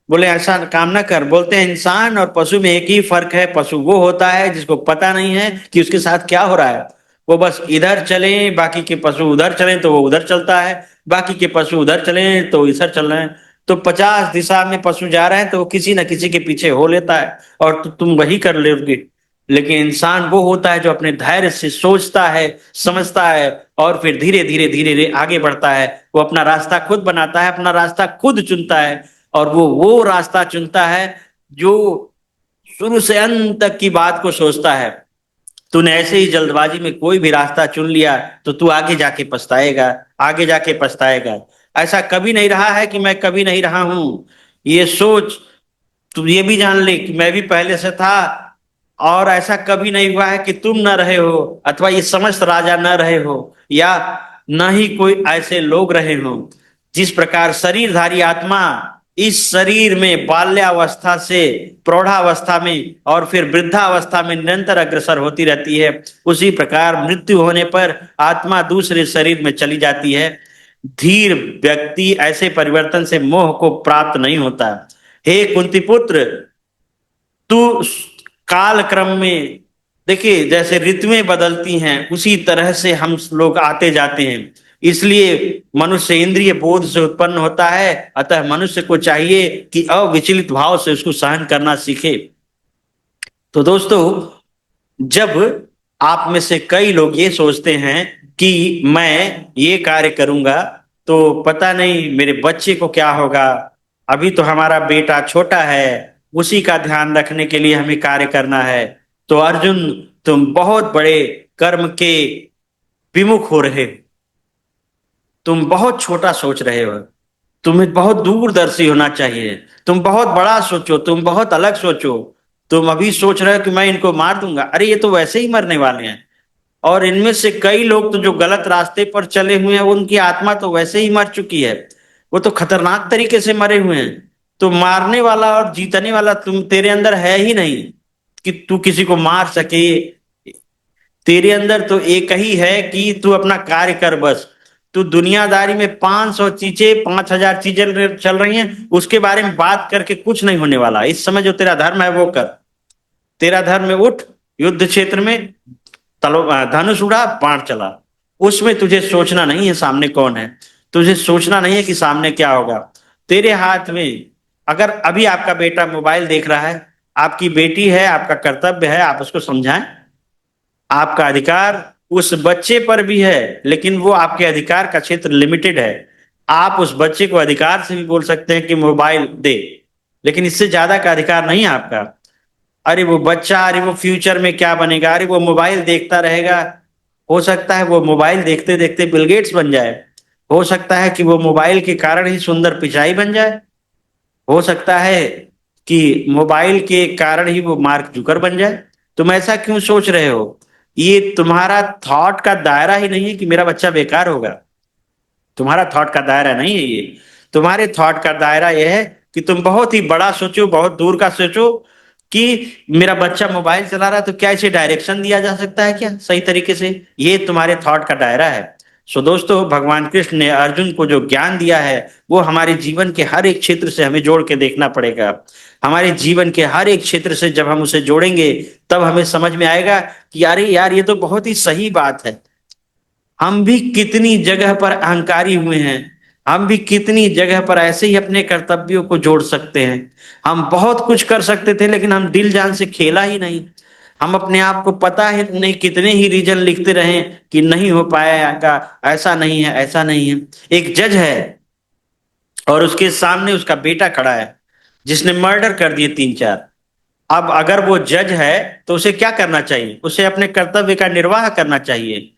बोले ऐसा काम ना कर। बोलते हैं इंसान और पशु में एक ही फर्क है, पशु वो होता है जिसको पता नहीं है कि उसके साथ क्या हो रहा है। वो बस इधर चले, बाकी के पशु उधर चले तो वो उधर चलता है, बाकी के पशु उधर चले तो इधर चल रहे हैं। तो 50 दिशा में पशु जा रहे हैं तो वो किसी न किसी के पीछे हो लेता है, और तुम वही कर लोगे। लेकिन इंसान वो होता है जो अपने धैर्य से सोचता है, समझता है, और फिर धीरे धीरे धीरे धीरे आगे बढ़ता है। वो अपना रास्ता खुद बनाता है, अपना रास्ता खुद चुनता है, और वो रास्ता चुनता है जो शुरू से अंत तक की बात को सोचता है। तूने ऐसे ही जल्दबाजी में कोई भी रास्ता चुन लिया तो तू आगे जाके पछताएगा, आगे जाके पछताएगा। ऐसा कभी नहीं रहा है कि मैं कभी नहीं रहा हूं, ये सोच। तू ये भी जान ले कि मैं भी पहले से था, और ऐसा कभी नहीं हुआ है कि तुम न रहे हो, अथवा ये समस्त राजा न रहे हो, या न ही कोई ऐसे लोग रहे हो। जिस प्रकार शरीरधारी आत्मा इस शरीर में बाल्यावस्था से प्रौढ़ावस्था में और फिर वृद्धावस्था में निरंतर अग्रसर होती रहती है, उसी प्रकार मृत्यु होने पर आत्मा दूसरे शरीर में चली जाती है। धीर व्यक्ति ऐसे परिवर्तन से मोह को प्राप्त नहीं होता। हे कुंती पुत्र, तू काल क्रम में, देखिए जैसे ऋतुएं बदलती हैं उसी तरह से हम लोग आते जाते हैं। इसलिए मनुष्य इंद्रिय बोध से उत्पन्न होता है, अतः मनुष्य को चाहिए कि अविचलित भाव से उसको सहन करना सीखे। तो दोस्तों, जब आप में से कई लोग ये सोचते हैं कि मैं ये कार्य करूंगा तो पता नहीं मेरे बच्चे को क्या होगा, अभी तो हमारा बेटा छोटा है, उसी का ध्यान रखने के लिए हमें कार्य करना है। तो अर्जुन, तुम बहुत बड़े कर्म के विमुख हो रहे हो, तुम बहुत छोटा सोच रहे हो, तुम्हें बहुत दूरदर्शी होना चाहिए, तुम बहुत बड़ा सोचो, तुम बहुत अलग सोचो। तुम अभी सोच रहे हो कि मैं इनको मार दूंगा, अरे ये तो वैसे ही मरने वाले हैं। और इनमें से कई लोग तो जो गलत रास्ते पर चले हुए हैं उनकी आत्मा तो वैसे ही मर चुकी है, वो तो खतरनाक तरीके से मरे हुए हैं। तो मारने वाला और जीतने वाला तुम, तेरे अंदर है ही नहीं कि तू किसी को मार सके। तेरे अंदर तो एक ही है कि तू अपना कार्य कर बस। तू दुनियादारी में 500 चीजें, 5000 चीजें चल रही हैं, उसके बारे में बात करके कुछ नहीं होने वाला। इस समय जो तेरा धर्म है वो कर। तेरा धर्म में उठ, युद्ध क्षेत्र में तलो धनुष उड़ा, बाण चला। उसमें तुझे सोचना नहीं है सामने कौन है, तुझे सोचना नहीं है कि सामने क्या होगा। तेरे हाथ में, अगर अभी आपका बेटा मोबाइल देख रहा है, आपकी बेटी है, आपका कर्तव्य है आप उसको समझाएं। आपका अधिकार उस बच्चे पर भी है, लेकिन वो आपके अधिकार का क्षेत्र लिमिटेड है। आप उस बच्चे को अधिकार से भी बोल सकते हैं कि मोबाइल दे, लेकिन इससे ज्यादा का अधिकार नहीं है आपका। अरे वो बच्चा, अरे वो फ्यूचर में क्या बनेगा, अरे वो मोबाइल देखता रहेगा, हो सकता है वो मोबाइल देखते देखते बिल गेट्स बन जाए, हो सकता है कि वो मोबाइल के कारण ही सुंदर पिचाई बन जाए, हो सकता है कि मोबाइल के कारण ही वो मार्क जुकर बन जाए। तुम ऐसा क्यों सोच रहे हो? ये तुम्हारा थॉट का दायरा ही नहीं है कि मेरा बच्चा बेकार होगा। तुम्हारा थॉट का दायरा नहीं है ये। तुम्हारे थॉट का दायरा यह है कि तुम बहुत ही बड़ा सोचो, बहुत दूर का सोचो कि मेरा बच्चा मोबाइल चला रहा है तो क्या इसे डायरेक्शन दिया जा सकता है क्या सही तरीके से। ये तुम्हारे थॉट का दायरा है। सो दोस्तों, भगवान कृष्ण ने अर्जुन को जो ज्ञान दिया है वो हमारे जीवन के हर एक क्षेत्र से हमें जोड़ के देखना पड़ेगा। हमारे जीवन के हर एक क्षेत्र से जब हम उसे जोड़ेंगे तब हमें समझ में आएगा कि अरे यार, ये तो बहुत ही सही बात है। हम भी कितनी जगह पर अहंकारी हुए हैं, हम भी कितनी जगह पर ऐसे ही अपने कर्तव्यों को जोड़ सकते हैं। हम बहुत कुछ कर सकते थे लेकिन हम दिल जान से खेला ही नहीं। हम अपने आप को पता है नहीं कितने ही रीजन लिखते रहे कि नहीं हो पाएगा, ऐसा नहीं है, ऐसा नहीं है। एक जज है और उसके सामने उसका बेटा खड़ा है जिसने मर्डर कर दिए 3-4। अब अगर वो जज है तो उसे क्या करना चाहिए? उसे अपने कर्तव्य का निर्वाह करना चाहिए,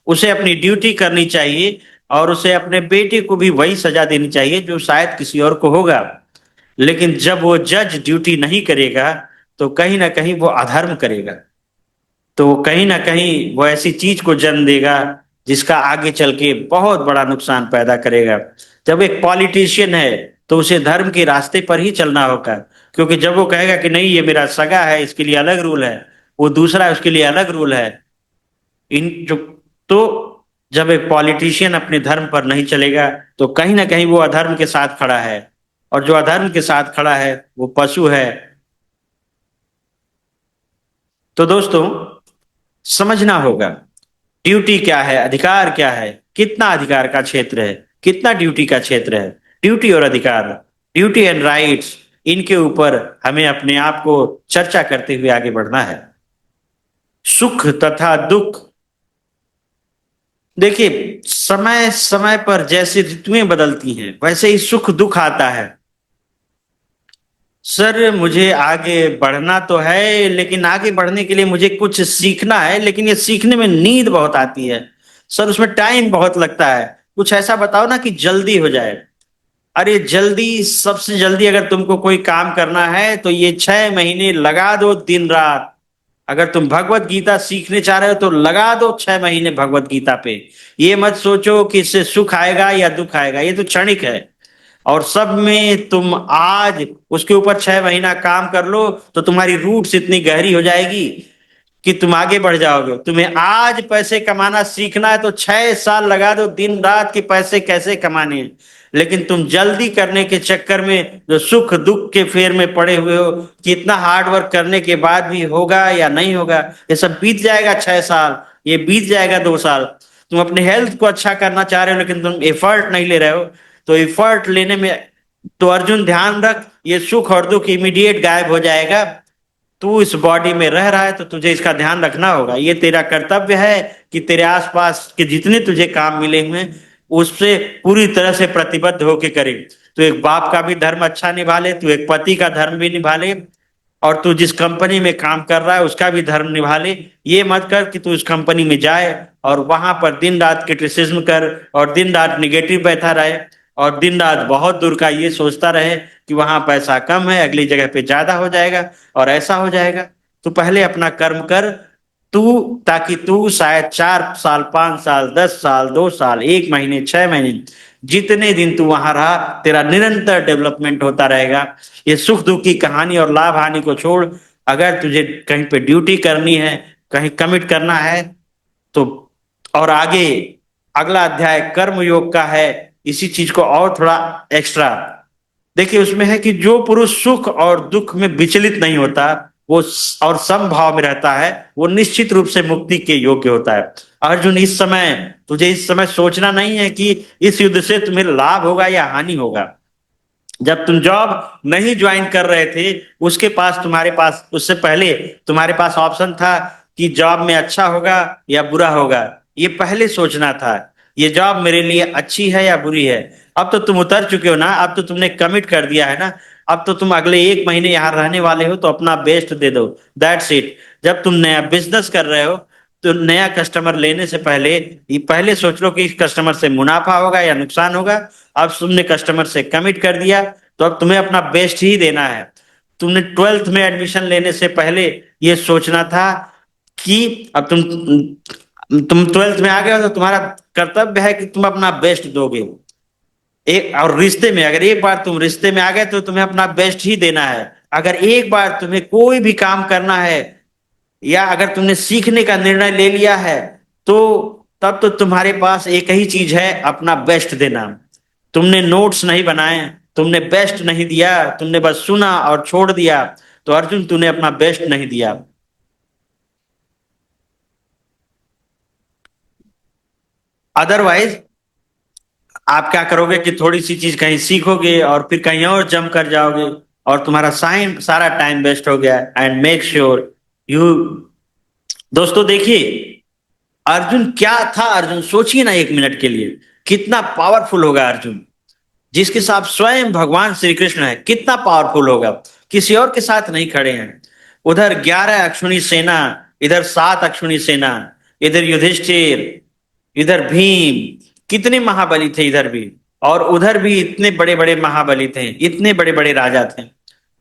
उसे अपनी ड्यूटी करनी चाहिए, और उसे अपने बेटे को भी वही सजा देनी चाहिए जो शायद किसी और को होगा। लेकिन जब वो जज ड्यूटी नहीं करेगा तो कहीं ना कहीं वो अधर्म करेगा, तो कहीं ना कहीं वो ऐसी चीज को जन्म देगा जिसका आगे चल के बहुत बड़ा नुकसान पैदा करेगा। जब एक पॉलिटिशियन है तो उसे धर्म के रास्ते पर ही चलना होगा, क्योंकि जब वो कहेगा कि नहीं ये मेरा सगा है, इसके लिए अलग रूल है, वो दूसरा है उसके लिए अलग रूल है, इन जो तो जब एक पॉलिटिशियन अपने धर्म पर नहीं चलेगा तो कहीं ना कहीं वो अधर्म के साथ खड़ा है, और जो अधर्म के साथ खड़ा है वो पशु है। तो दोस्तों, समझना होगा ड्यूटी क्या है, अधिकार क्या है, कितना अधिकार का क्षेत्र है, कितना ड्यूटी का क्षेत्र है। ड्यूटी और अधिकार, ड्यूटी एंड राइट्स, इनके ऊपर हमें अपने आप को चर्चा करते हुए आगे बढ़ना है। सुख तथा दुख, देखिए समय समय पर जैसे ऋतुएं बदलती हैं वैसे ही सुख दुख आता है। सर मुझे आगे बढ़ना तो है, लेकिन आगे बढ़ने के लिए मुझे कुछ सीखना है, लेकिन ये सीखने में नींद बहुत आती है। सर उसमें टाइम बहुत लगता है, कुछ ऐसा बताओ ना कि जल्दी हो जाए। अरे जल्दी, सबसे जल्दी अगर तुमको कोई काम करना है तो ये 6 महीने लगा दो दिन रात। अगर तुम भगवत गीता सीखने चाह रहे हो तो लगा दो 6 महीने भगवत गीता पे। ये मत सोचो कि इससे सुख आएगा या दुख आएगा, ये तो क्षणिक है। और सब में तुम आज उसके ऊपर 6 महीना काम कर लो तो तुम्हारी रूट्स इतनी गहरी हो जाएगी कि तुम आगे बढ़ जाओगे। तुम्हें आज पैसे कमाना सीखना है तो 6 साल लगा दो दिन रात कि पैसे कैसे कमाने हैं। लेकिन तुम जल्दी करने के चक्कर में जो सुख दुख के फेर में पड़े हुए हो कि इतना हार्ड वर्क करने के बाद भी होगा या नहीं होगा, ये सब बीत जाएगा 6 साल, ये बीत जाएगा 2 साल। तुम अपने हेल्थ को अच्छा करना चाह रहे हो लेकिन तुम एफर्ट नहीं ले रहे हो, तो एफर्ट लेने में तो अर्जुन ध्यान रख, ये सुख और दुख इमीडिएट गायब हो जाएगा। तू इस बॉडी में रह रहा है तो तुझे इसका ध्यान रखना होगा। ये तेरा कर्तव्य है कि तेरे आसपास के जितने तुझे काम मिले हुए हैं उससे पूरी तरह से प्रतिबद्ध होके करे। तू एक बाप का भी धर्म अच्छा निभा ले, तू एक पति का धर्म भी निभा ले, और तू जिस कंपनी में काम कर रहा है उसका भी धर्म निभा ले। ये मत कर कि तू उस कंपनी में जाए और वहां पर दिन रात क्रिटिसिज्म कर और दिन रात निगेटिव बैठा रहे और दिन रात बहुत दूर का ये सोचता रहे कि वहां पैसा कम है अगली जगह पे ज्यादा हो जाएगा और ऐसा हो जाएगा। तो पहले अपना कर्म कर तू, ताकि तू शायद 4 साल 5 साल 10 साल 2 साल 1 महीने 6 महीने जितने दिन तू वहां रहा तेरा निरंतर डेवलपमेंट होता रहेगा। ये सुख दुख की कहानी और लाभ हानि को छोड़, अगर तुझे कहीं पे ड्यूटी करनी है, कहीं कमिट करना है तो, और आगे अगला अध्याय कर्म योग का है, इसी चीज को और थोड़ा एक्स्ट्रा देखिए। उसमें है कि जो पुरुष सुख और दुख में विचलित नहीं होता वो और समभाव में रहता है वो निश्चित रूप से मुक्ति के योग्य होता है। अर्जुन, इस समय तुझे इस समय सोचना नहीं है कि इस युद्ध से तुम्हें लाभ होगा या हानि होगा। जब तुम जॉब नहीं ज्वाइन कर रहे थे उसके पास तुम्हारे पास उससे पहले तुम्हारे पास ऑप्शन था कि जॉब में अच्छा होगा या बुरा होगा। ये पहले सोचना था ये जॉब मेरे लिए अच्छी है या बुरी है। अब तो तुम उतर चुके हो ना, अब तो तुमने कमिट कर दिया है ना, अब तो तुम अगले 1 महीने यहाँ रहने वाले हो तो अपना बेस्ट दे दो, दैट्स इट। जब तुम नया बिजनेस कर रहे हो तो नया कस्टमर लेने से पहले ये पहले सोच लो कि इस कस्टमर से मुनाफा होगा या नुकसान होगा। अब तुमने कस्टमर से कमिट कर दिया तो अब तुम्हें अपना बेस्ट ही देना है। तुमने 12th में एडमिशन लेने से पहले ये सोचना था कि अब तुम 12th में आ गए हो तो तुम्हारा कर्तव्य है कि तुम अपना बेस्ट दोगे। एक और रिश्ते में अगर एक बार तुम रिश्ते में आ गए तो तुम्हें अपना बेस्ट ही देना है। अगर एक बार तुम्हें कोई भी काम करना है या अगर तुमने सीखने का निर्णय ले लिया है तो तब तो तुम्हारे पास एक ही चीज है, अपना बेस्ट देना। तुमने नोट्स नहीं बनाए, तुमने बेस्ट नहीं दिया, तुमने बस सुना और छोड़ दिया, तो अर्जुन तूने अपना बेस्ट नहीं दिया। अदरवाइज आप क्या करोगे कि थोड़ी सी चीज कहीं सीखोगे और फिर कहीं और जम कर जाओगे और तुम्हारा सारा टाइम वेस्ट हो गया। एंड मेक श्योर यू, दोस्तों देखिए अर्जुन क्या था। अर्जुन सोचिए ना 1 मिनट के लिए, कितना पावरफुल होगा अर्जुन, जिसके साथ स्वयं भगवान श्री कृष्ण है, कितना पावरफुल होगा। किसी और के साथ नहीं खड़े हैं। उधर 11 अक्षुणी सेना, इधर 7 अक्षुणी सेना, इधर युधिष्ठिर, इधर भीम, कितने महाबली थे इधर भी, और उधर भी इतने बड़े बड़े महाबली थे, इतने बड़े बड़े राजा थे।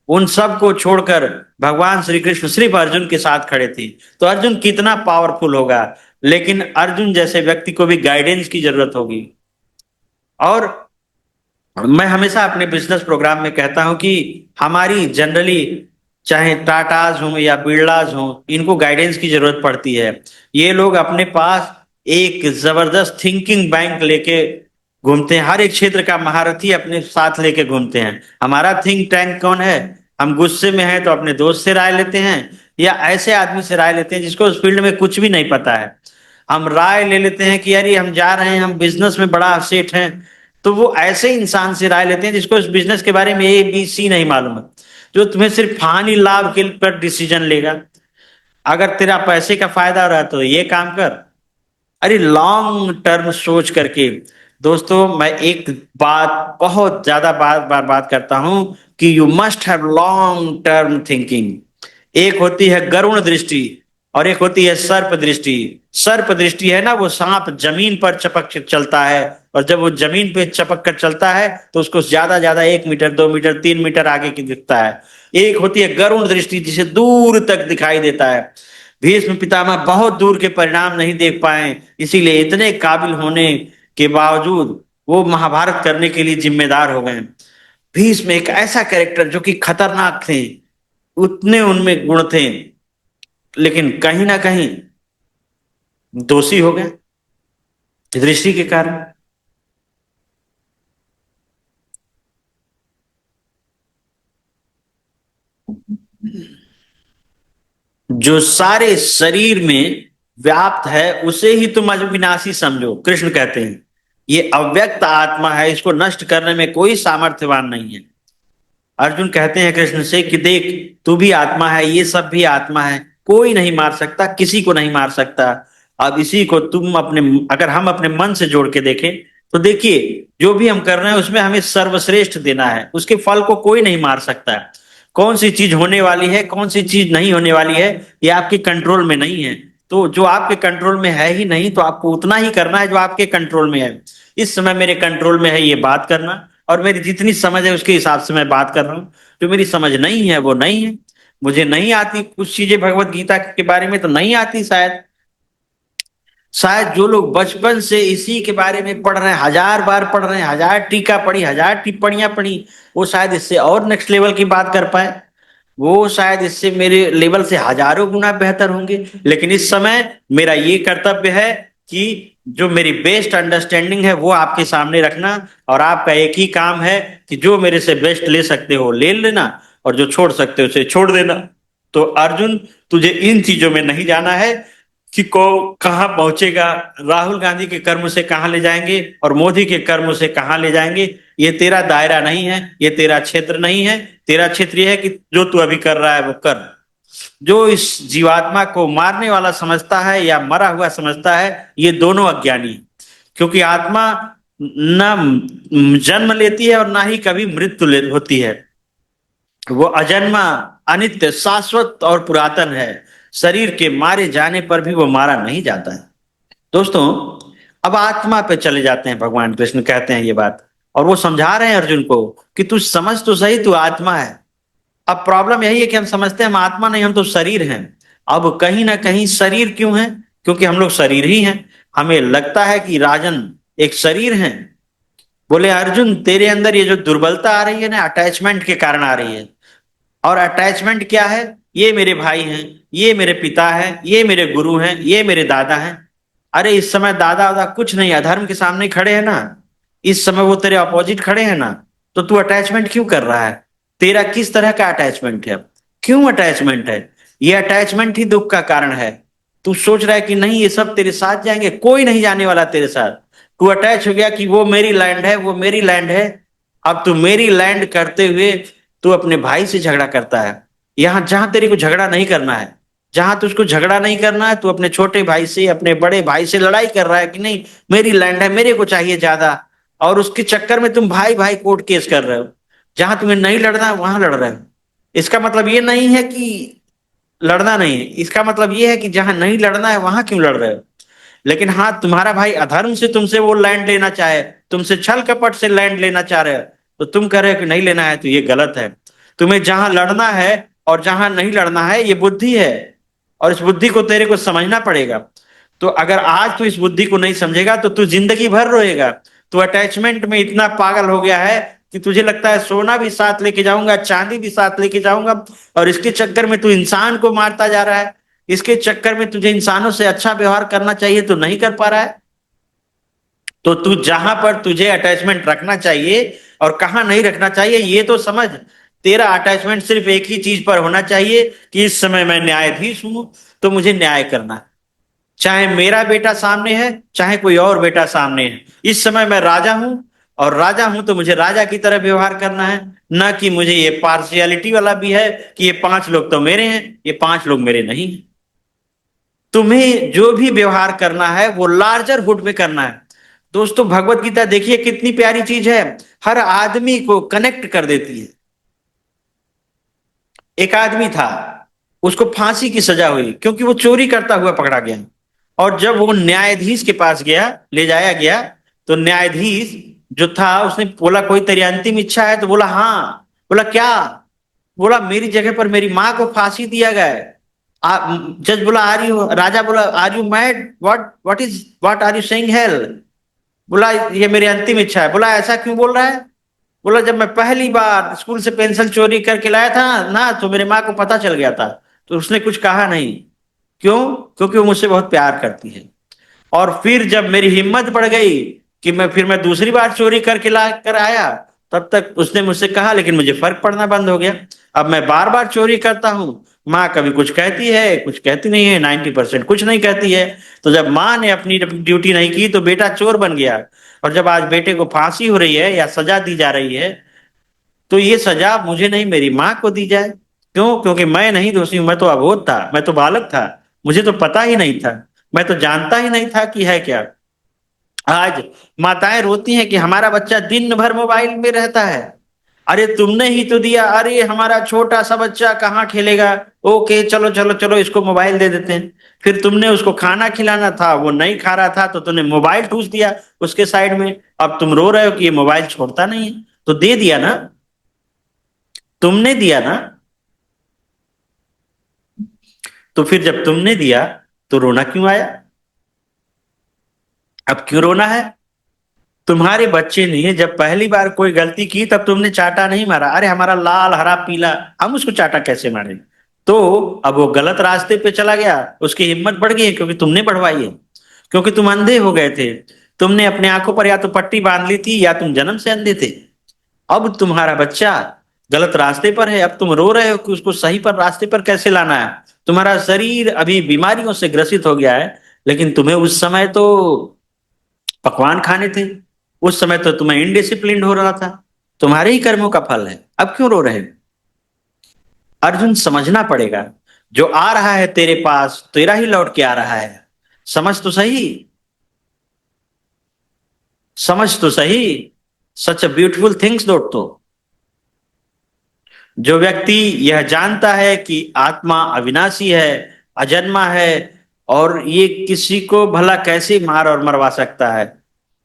उन सब को छोड़कर भगवान श्री कृष्ण सिर्फ अर्जुन के साथ खड़े थे। तो अर्जुन कितना पावरफुल होगा। लेकिन अर्जुन जैसे व्यक्ति को भी गाइडेंस की जरूरत होगी। और मैं हमेशा अपने बिजनेस प्रोग्राम में कहता हूं कि हमारी जनरली चाहे टाटाज हो या बिरलाज हो, इनको गाइडेंस की जरूरत पड़ती है। ये लोग अपने पास एक जबरदस्त थिंकिंग बैंक लेके घूमते हैं, हर एक क्षेत्र का महारथी अपने साथ लेके घूमते हैं। हमारा थिंक टैंक कौन है? हम गुस्से में हैं तो अपने दोस्त से राय लेते हैं, या ऐसे आदमी से राय लेते हैं जिसको उस फील्ड में कुछ भी नहीं पता है। हम राय ले लेते हैं कि यार हम जा रहे हैं, हम बिजनेस में बड़ा सेठ हैं, तो वो ऐसे इंसान से राय लेते हैं जिसको इस बिजनेस के बारे में ABC नहीं मालूम है, जो तुम्हें सिर्फ हानि लाभ के पर डिसीजन लेगा। अगर तेरा पैसे का फायदा हो रहा है तो ये काम कर। अरे लॉन्ग टर्म सोच करके। दोस्तों मैं एक बात बहुत ज्यादा बार बात करता हूं कि you must have long term thinking. एक होती है गरुण दृष्टि और एक होती है सर्प दृष्टि। सर्प दृष्टि है ना, वो सांप जमीन पर चपक के चलता है, और जब वो जमीन पे चपक कर चलता है तो उसको ज्यादा ज्यादा 1 मीटर 2 मीटर 3 मीटर आगे की दिखता है। एक होती है गरुण दृष्टि, जिसे दूर तक दिखाई देता है। भीष्म पितामह बहुत दूर के परिणाम नहीं देख पाए, इसीलिए इतने काबिल होने के बावजूद वो महाभारत करने के लिए जिम्मेदार हो गए। भीष्म एक ऐसा कैरेक्टर जो कि खतरनाक थे, उतने उनमें गुण थे, लेकिन कहीं ना कहीं दोषी हो गए दृष्टि के कारण। जो सारे शरीर में व्याप्त है उसे ही तुम अविनाशी समझो, कृष्ण कहते हैं। ये अव्यक्त आत्मा है, इसको नष्ट करने में कोई सामर्थ्यवान नहीं है। अर्जुन कहते हैं कृष्ण से कि देख, तू भी आत्मा है, ये सब भी आत्मा है, कोई नहीं मार सकता, किसी को नहीं मार सकता। अब इसी को तुम अपने, अगर हम अपने मन से जोड़ के देखें तो देखिए, जो भी हम कर रहे हैं उसमें हमें सर्वश्रेष्ठ देना है, उसके फल को कोई नहीं मार सकता है। कौन सी चीज होने वाली है, कौन सी चीज नहीं होने वाली है, ये आपके कंट्रोल में नहीं है। तो जो आपके कंट्रोल में है ही नहीं, तो आपको उतना ही करना है जो आपके कंट्रोल में है। इस समय मेरे कंट्रोल में है ये बात करना, और मेरी जितनी समझ है उसके हिसाब से मैं बात कर रहा हूँ। जो मेरी समझ नहीं है वो नहीं है। मुझे नहीं आती कुछ चीजें भगवत गीता के बारे में, तो नहीं आती शायद। शायद जो लोग बचपन से इसी के बारे में पढ़ रहे हैं, 1000 बार पढ़ रहे हैं, 1000 टीका पढ़ी, 1000 टिप्पणियां पढ़ी, वो शायद इससे और नेक्स्ट लेवल की बात कर पाए। वो शायद इससे मेरे लेवल से हजारों गुना बेहतर होंगे। लेकिन इस समय मेरा ये कर्तव्य है कि जो मेरी बेस्ट अंडरस्टैंडिंग है वो आपके सामने रखना, और आपका एक ही काम है कि जो मेरे से बेस्ट ले सकते हो ले लेना, और जो छोड़ सकते हो उसे छोड़ देना। तो अर्जुन, तुझे इन चीजों में नहीं जाना है कि को कहाँ पहुंचेगा, राहुल गांधी के कर्म से कहाँ ले जाएंगे और मोदी के कर्म से कहाँ ले जाएंगे। ये तेरा दायरा नहीं है, ये तेरा क्षेत्र नहीं है। तेरा क्षेत्र ये है कि जो तू अभी कर रहा है वो कर। जो इस जीवात्मा को मारने वाला समझता है या मरा हुआ समझता है, ये दोनों अज्ञानी हैं। क्योंकि आत्मा न जन्म लेती है और ना ही कभी मृत्यु होती है। वो अजन्मा, अनित्य, शाश्वत और पुरातन है। शरीर के मारे जाने पर भी वो मारा नहीं जाता है। दोस्तों, अब आत्मा पे चले जाते हैं। भगवान कृष्ण कहते हैं ये बात, और वो समझा रहे हैं अर्जुन को कि तू समझ तो सही, तू आत्मा है। अब प्रॉब्लम यही है कि हम समझते हैं हम आत्मा नहीं, हम तो शरीर हैं। अब कहीं ना कहीं शरीर क्यों है? क्योंकि हम लोग शरीर ही हैं। हमें लगता है कि राजन एक शरीर है। बोले अर्जुन, तेरे अंदर ये जो दुर्बलता आ रही है ना, अटैचमेंट के कारण आ रही है। और अटैचमेंट क्या है? ये मेरे भाई हैं, ये मेरे पिता हैं, ये मेरे गुरु हैं, ये मेरे दादा हैं। अरे इस समय दादा वादा कुछ नहीं, अधर्म के सामने खड़े हैं ना। इस समय वो तेरे अपोजिट खड़े हैं ना। तो तू अटैचमेंट क्यों कर रहा है? तेरा किस तरह का अटैचमेंट है? क्यों अटैचमेंट है? ये अटैचमेंट ही दुख का कारण है। तू सोच रहा है कि नहीं ये सब तेरे साथ जाएंगे, कोई नहीं जाने वाला तेरे साथ। तू अटैच हो गया कि वो मेरी लैंड है, वो मेरी लैंड है। अब तू मेरी लैंड करते हुए तू अपने भाई से झगड़ा करता है। यहां जहां तेरे को झगड़ा नहीं करना है, जहां तुझको झगड़ा नहीं करना है, तू अपने छोटे भाई से, अपने बड़े भाई से लड़ाई कर रहा है कि नहीं मेरी लैंड है, मेरे को चाहिए ज्यादा। और उसके चक्कर में तुम भाई भाई कोर्ट केस कर रहे हो। जहां तुम्हें नहीं लड़ना है वहां लड़ रहे हो। इसका मतलब ये नहीं है कि लड़ना नहीं है, इसका मतलब ये है कि जहां नहीं लड़ना है वहां क्यों लड़ रहे हो। लेकिन हाँ, तुम्हारा भाई अधर्म से तुमसे वो लैंड लेना चाहे, तुमसे छल कपट से लैंड लेना चाह रहे हो, तो तुम कह रहे हो कि नहीं लेना है, तो ये गलत है। तुम्हें जहां लड़ना है और जहां नहीं लड़ना है, ये बुद्धि है, और इस बुद्धि को तेरे को समझना पड़ेगा। तो अगर आज तू इस बुद्धि को नहीं समझेगा तो तू जिंदगी भर रोएगा। तू अटैचमेंट में इतना पागल हो गया है कि तुझे लगता है सोना भी साथ लेके जाऊंगा, चांदी भी साथ लेके जाऊंगा, और इसके चक्कर में तू इंसान को मारता जा रहा है। इसके चक्कर में तुझे इंसानों से अच्छा व्यवहार करना चाहिए तो नहीं कर पा रहा है। तो तू जहां पर तुझे अटैचमेंट रखना चाहिए और कहाँ नहीं रखना चाहिए ये तो समझ। तेरा अटैचमेंट सिर्फ एक ही चीज पर होना चाहिए कि इस समय मैं न्यायाधीश हूं तो मुझे न्याय करना है। चाहे मेरा बेटा सामने है, चाहे कोई और बेटा सामने है, इस समय मैं राजा हूं, और राजा हूं तो मुझे राजा की तरह व्यवहार करना है। ना कि मुझे ये पार्शियलिटी वाला भी है कि ये 5 लोग तो मेरे हैं, ये 5 लोग मेरे नहीं हैं। तुम्हें जो भी व्यवहार करना है वो लार्जर हुड में करना है। दोस्तों, भगवत गीता देखिए कितनी प्यारी चीज है, हर आदमी को कनेक्ट कर देती है। एक आदमी था, उसको फांसी की सजा हुई क्योंकि वो चोरी करता हुआ पकड़ा गया। और जब वो न्यायाधीश के पास गया, ले जाया गया, तो न्यायाधीश जो था उसने बोला कोई तेरी अंतिम इच्छा है? तो बोला हाँ। बोला क्या? बोला मेरी जगह पर मेरी माँ को फांसी दिया गया है। जज बोला आर यू, राजा बोला are you mad, what are you saying hell? बोला ये मेरी अंतिम इच्छा है। बोला ऐसा क्यों बोल रहा है? बोला जब मैं पहली बार स्कूल से पेंसिल चोरी करके लाया था ना, तो मेरे माँ को पता चल गया था, तो उसने कुछ कहा नहीं। क्यों? क्योंकि वो मुझसे बहुत प्यार करती है। और फिर जब मेरी हिम्मत बढ़ गई कि मैं दूसरी बार चोरी करके ला कर आया, तब तक उसने मुझसे कहा, लेकिन मुझे फर्क पड़ना बंद हो गया। अब मैं बार बार चोरी करता हूँ, माँ कभी कुछ कहती है, कुछ कहती नहीं है, 90% कुछ नहीं कहती है। तो जब माँ ने अपनी ड्यूटी नहीं की तो बेटा चोर बन गया। और जब आज बेटे को फांसी हो रही है या सजा दी जा रही है, तो ये सजा मुझे नहीं मेरी माँ को दी जाए। क्यों? क्योंकि मैं नहीं दोषी हूं, मैं तो अबोध था, मैं तो बालक था, मुझे तो पता ही नहीं था, मैं तो जानता ही नहीं था कि है क्या। आज माताएं रोती हैं कि हमारा बच्चा दिन भर मोबाइल में रहता है। अरे तुमने ही तो दिया, अरे हमारा छोटा सा बच्चा कहाँ खेलेगा, ओके चलो चलो चलो इसको मोबाइल दे देते हैं। फिर तुमने उसको खाना खिलाना था, वो नहीं खा रहा था, तो तुमने मोबाइल ठूस दिया उसके साइड में। अब तुम रो रहे हो कि ये मोबाइल छोड़ता नहीं है, तो दे दिया ना, तुमने दिया ना। तो फिर जब तुमने दिया तो रोना क्यों आया? अब क्यों रोना है? तुम्हारे बच्चे ने जब पहली बार कोई गलती की तब तुमने चाटा नहीं मारा, अरे हमारा लाल हरा पीला, हम उसको चाटा कैसे मारे? तो अब वो गलत रास्ते पे चला गया, उसकी हिम्मत बढ़ गई है क्योंकि तुमने बढ़वाई है, क्योंकि तुम अंधे हो गए थे। तुमने अपने आंखों पर या तो पट्टी बांध ली थी या तुम जन्म से अंधे थे। अब तुम्हारा बच्चा गलत रास्ते पर है, अब तुम रो रहे हो कि उसको सही पर रास्ते पर कैसे लाना है। तुम्हारा शरीर अभी बीमारियों से ग्रसित हो गया है, लेकिन तुम्हें उस समय तो पकवान खाने थे, उस समय तो तुम्हें इनडिसिप्लिन हो रहा था, तुम्हारे ही कर्मों का फल है। अब क्यों रो रहे हो? अर्जुन समझना पड़ेगा, जो आ रहा है तेरे पास तेरा ही लौट के आ रहा है। समझ तो सही, समझ तो सही। सच अ ब्यूटीफुल थिंग्स दोस्तों। जो व्यक्ति यह जानता है कि आत्मा अविनाशी है, अजन्मा है, और ये किसी को भला कैसे मार और मरवा सकता है।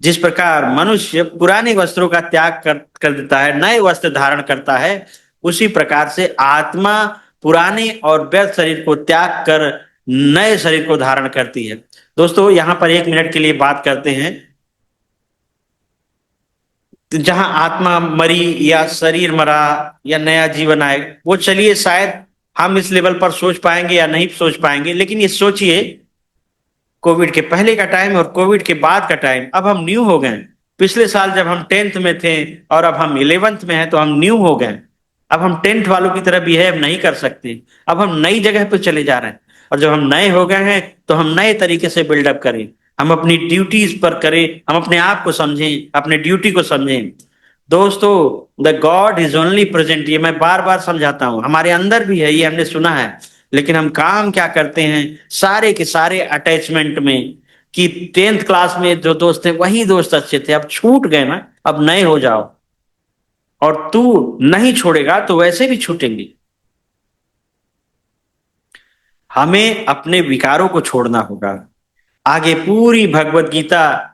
जिस प्रकार मनुष्य पुराने वस्त्रों का त्याग कर देता है, नए वस्त्र धारण करता है, उसी प्रकार से आत्मा पुराने और व्यर्थ शरीर को त्याग कर नए शरीर को धारण करती है। दोस्तों, यहां पर 1 मिनट के लिए बात करते हैं। तो जहां आत्मा मरी या शरीर मरा या नया जीवन आए, वो चलिए शायद हम इस लेवल पर सोच पाएंगे या नहीं सोच पाएंगे, लेकिन ये सोचिए, कोविड के पहले का टाइम और कोविड के बाद का टाइम, अब हम न्यू हो गए। पिछले साल जब हम 10th में थे और अब हम 11th में हैं तो हम न्यू हो गए। अब हम 10th वालों की तरह बिहेव नहीं कर सकते, अब हम नई जगह पर चले जा रहे हैं। और जब हम नए हो गए हैं तो हम नए तरीके से बिल्डअप करें, हम अपनी ड्यूटीज पर करें, हम अपने आप को समझें, अपने ड्यूटी को समझें। दोस्तों, the God is only present, ये मैं बार बार समझाता हूं, हमारे अंदर भी है, ये हमने सुना है। लेकिन हम काम क्या करते हैं सारे के सारे अटैचमेंट में, कि 10th क्लास में जो दोस्त थे वही दोस्त अच्छे थे, अब छूट गए ना, अब नए हो जाओ। और तू नहीं छोड़ेगा तो वैसे भी छूटेंगे। हमें अपने विकारों को छोड़ना होगा। आगे पूरी भगवत गीता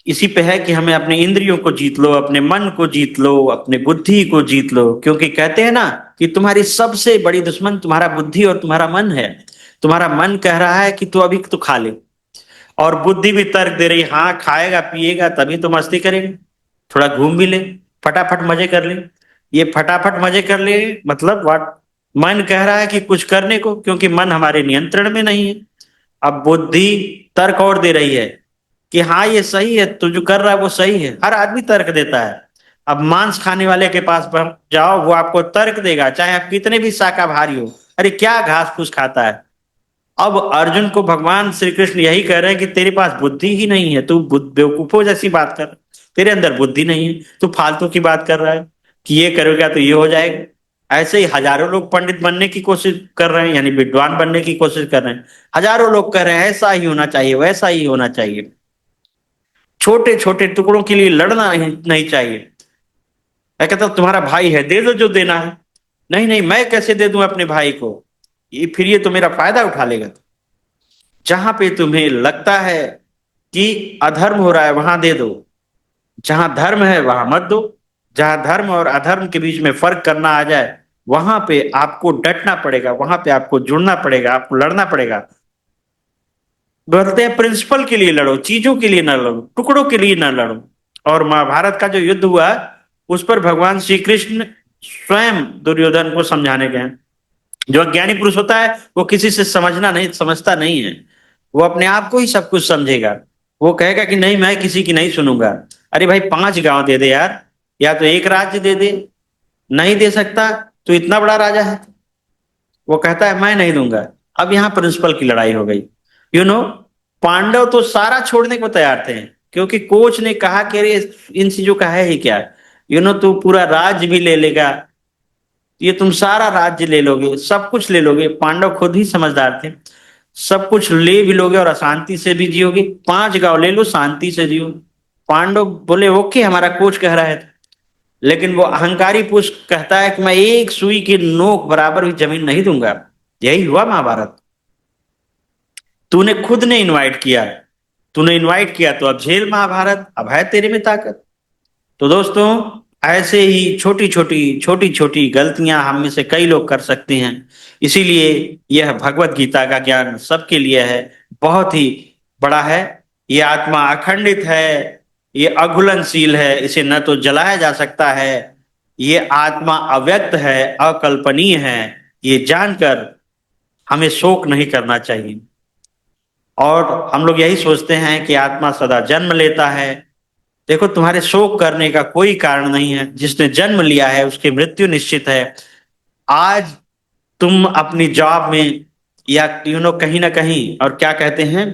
इसी पे है कि हमें अपने इंद्रियों को जीत लो, अपने मन को जीत लो, अपने बुद्धि को जीत लो। क्योंकि कहते हैं ना कि तुम्हारी सबसे बड़ी दुश्मन तुम्हारा बुद्धि और तुम्हारा मन है। तुम्हारा मन कह रहा है कि तू अभी तो खा ले, और बुद्धि भी तर्क दे रही, हाँ खाएगा पिएगा तभी तो मस्ती करेगा, थोड़ा घूम भी ले, फटाफट मजे कर ले। ये फटाफट मजे कर ले मतलब वाट, मन कह रहा है कि कुछ करने को, क्योंकि मन हमारे नियंत्रण में नहीं है। अब बुद्धि तर्क और दे रही है कि हाँ ये सही है, तू जो कर रहा है वो सही है, हर आदमी तर्क देता है। अब मांस खाने वाले के पास जाओ, वो आपको तर्क देगा, चाहे आप कितने भी शाकाहारी हो, अरे क्या घास फूस खाता है। अब अर्जुन को भगवान श्री कृष्ण यही कह रहे हैं कि तेरे पास बुद्धि ही नहीं है, तू बेवकूफों जैसी बात कर, तेरे अंदर बुद्धि नहीं है, तू फालतू की बात कर रहा है कि ये करोगे तो ये हो जाएगा। ऐसे ही हजारों लोग पंडित बनने की कोशिश कर रहे हैं, यानी विद्वान बनने की कोशिश कर रहे हैं। हजारों लोग कह रहे हैं ऐसा ही होना चाहिए, वैसा ही होना चाहिए। छोटे छोटे टुकड़ों के लिए लड़ना नहीं चाहिए। मैं कहता हूं तुम्हारा भाई है, दे दो जो देना है। नहीं नहीं, मैं कैसे दे दूं अपने भाई को, ये फिर ये तो मेरा फायदा उठा लेगा। जहां पे तुम्हें लगता है कि अधर्म हो रहा है वहां दे दो, जहां धर्म है वहां मत दो। जहां धर्म और अधर्म के बीच में फर्क करना आ जाए, वहां पे आपको डटना पड़ेगा, वहां पे आपको जुड़ना पड़ेगा, आपको लड़ना पड़ेगा। बोलते हैं प्रिंसिपल के लिए लड़ो, चीजों के लिए ना लड़ो, टुकड़ों के लिए ना लड़ो। और महाभारत का जो युद्ध हुआ, उस पर भगवान श्री कृष्ण स्वयं दुर्योधन को समझाने गए। जो अज्ञानी पुरुष होता है वो किसी से समझता नहीं है, वो अपने आप को ही सब कुछ समझेगा। वो कहेगा कि नहीं मैं किसी की नहीं सुनूंगा। अरे भाई 5 गांव दे दे यार, या तो एक राज्य दे दे, नहीं दे सकता तो इतना बड़ा राजा है, वो कहता है मैं नहीं दूंगा। अब यहाँ प्रिंसिपल की लड़ाई हो गई। यू नो, पांडव तो सारा छोड़ने को तैयार थे, क्योंकि कोच ने कहा कि अरे इन चीजों का है ही क्या, तू पूरा राज्य भी ले लेगा, ये तुम सारा राज्य ले लोगे, सब कुछ ले लोगे। पांडव खुद ही समझदार थे, सब कुछ ले भी लोगे और अशांति से भी जियोगे, 5 गांव ले लो शांति से जियो। पांडव बोले ओके, हमारा कोच कह रहा है। लेकिन वो अहंकारी पुरुष कहता है कि मैं एक सुई की नोक बराबर भी जमीन नहीं दूंगा। यही हुआ महाभारत। तूने खुद ने इनवाइट किया, तूने इनवाइट किया तो अब झेल महाभारत, अब है तेरे में ताकत। तो दोस्तों, ऐसे ही छोटी छोटी गलतियां हम में से कई लोग कर सकते हैं। इसीलिए यह भगवत गीता का ज्ञान सबके लिए है, बहुत ही बड़ा है। ये आत्मा अखंडित है, ये अघुलनशील है, इसे न तो जलाया जा सकता है। ये आत्मा अव्यक्त है, अकल्पनीय है। ये जानकर हमें शोक नहीं करना चाहिए। और हम लोग यही सोचते हैं कि आत्मा सदा जन्म लेता है। देखो, तुम्हारे शोक करने का कोई कारण नहीं है, जिसने जन्म लिया है उसकी मृत्यु निश्चित है। आज तुम अपनी जॉब में या कहीं ना कहीं और क्या कहते हैं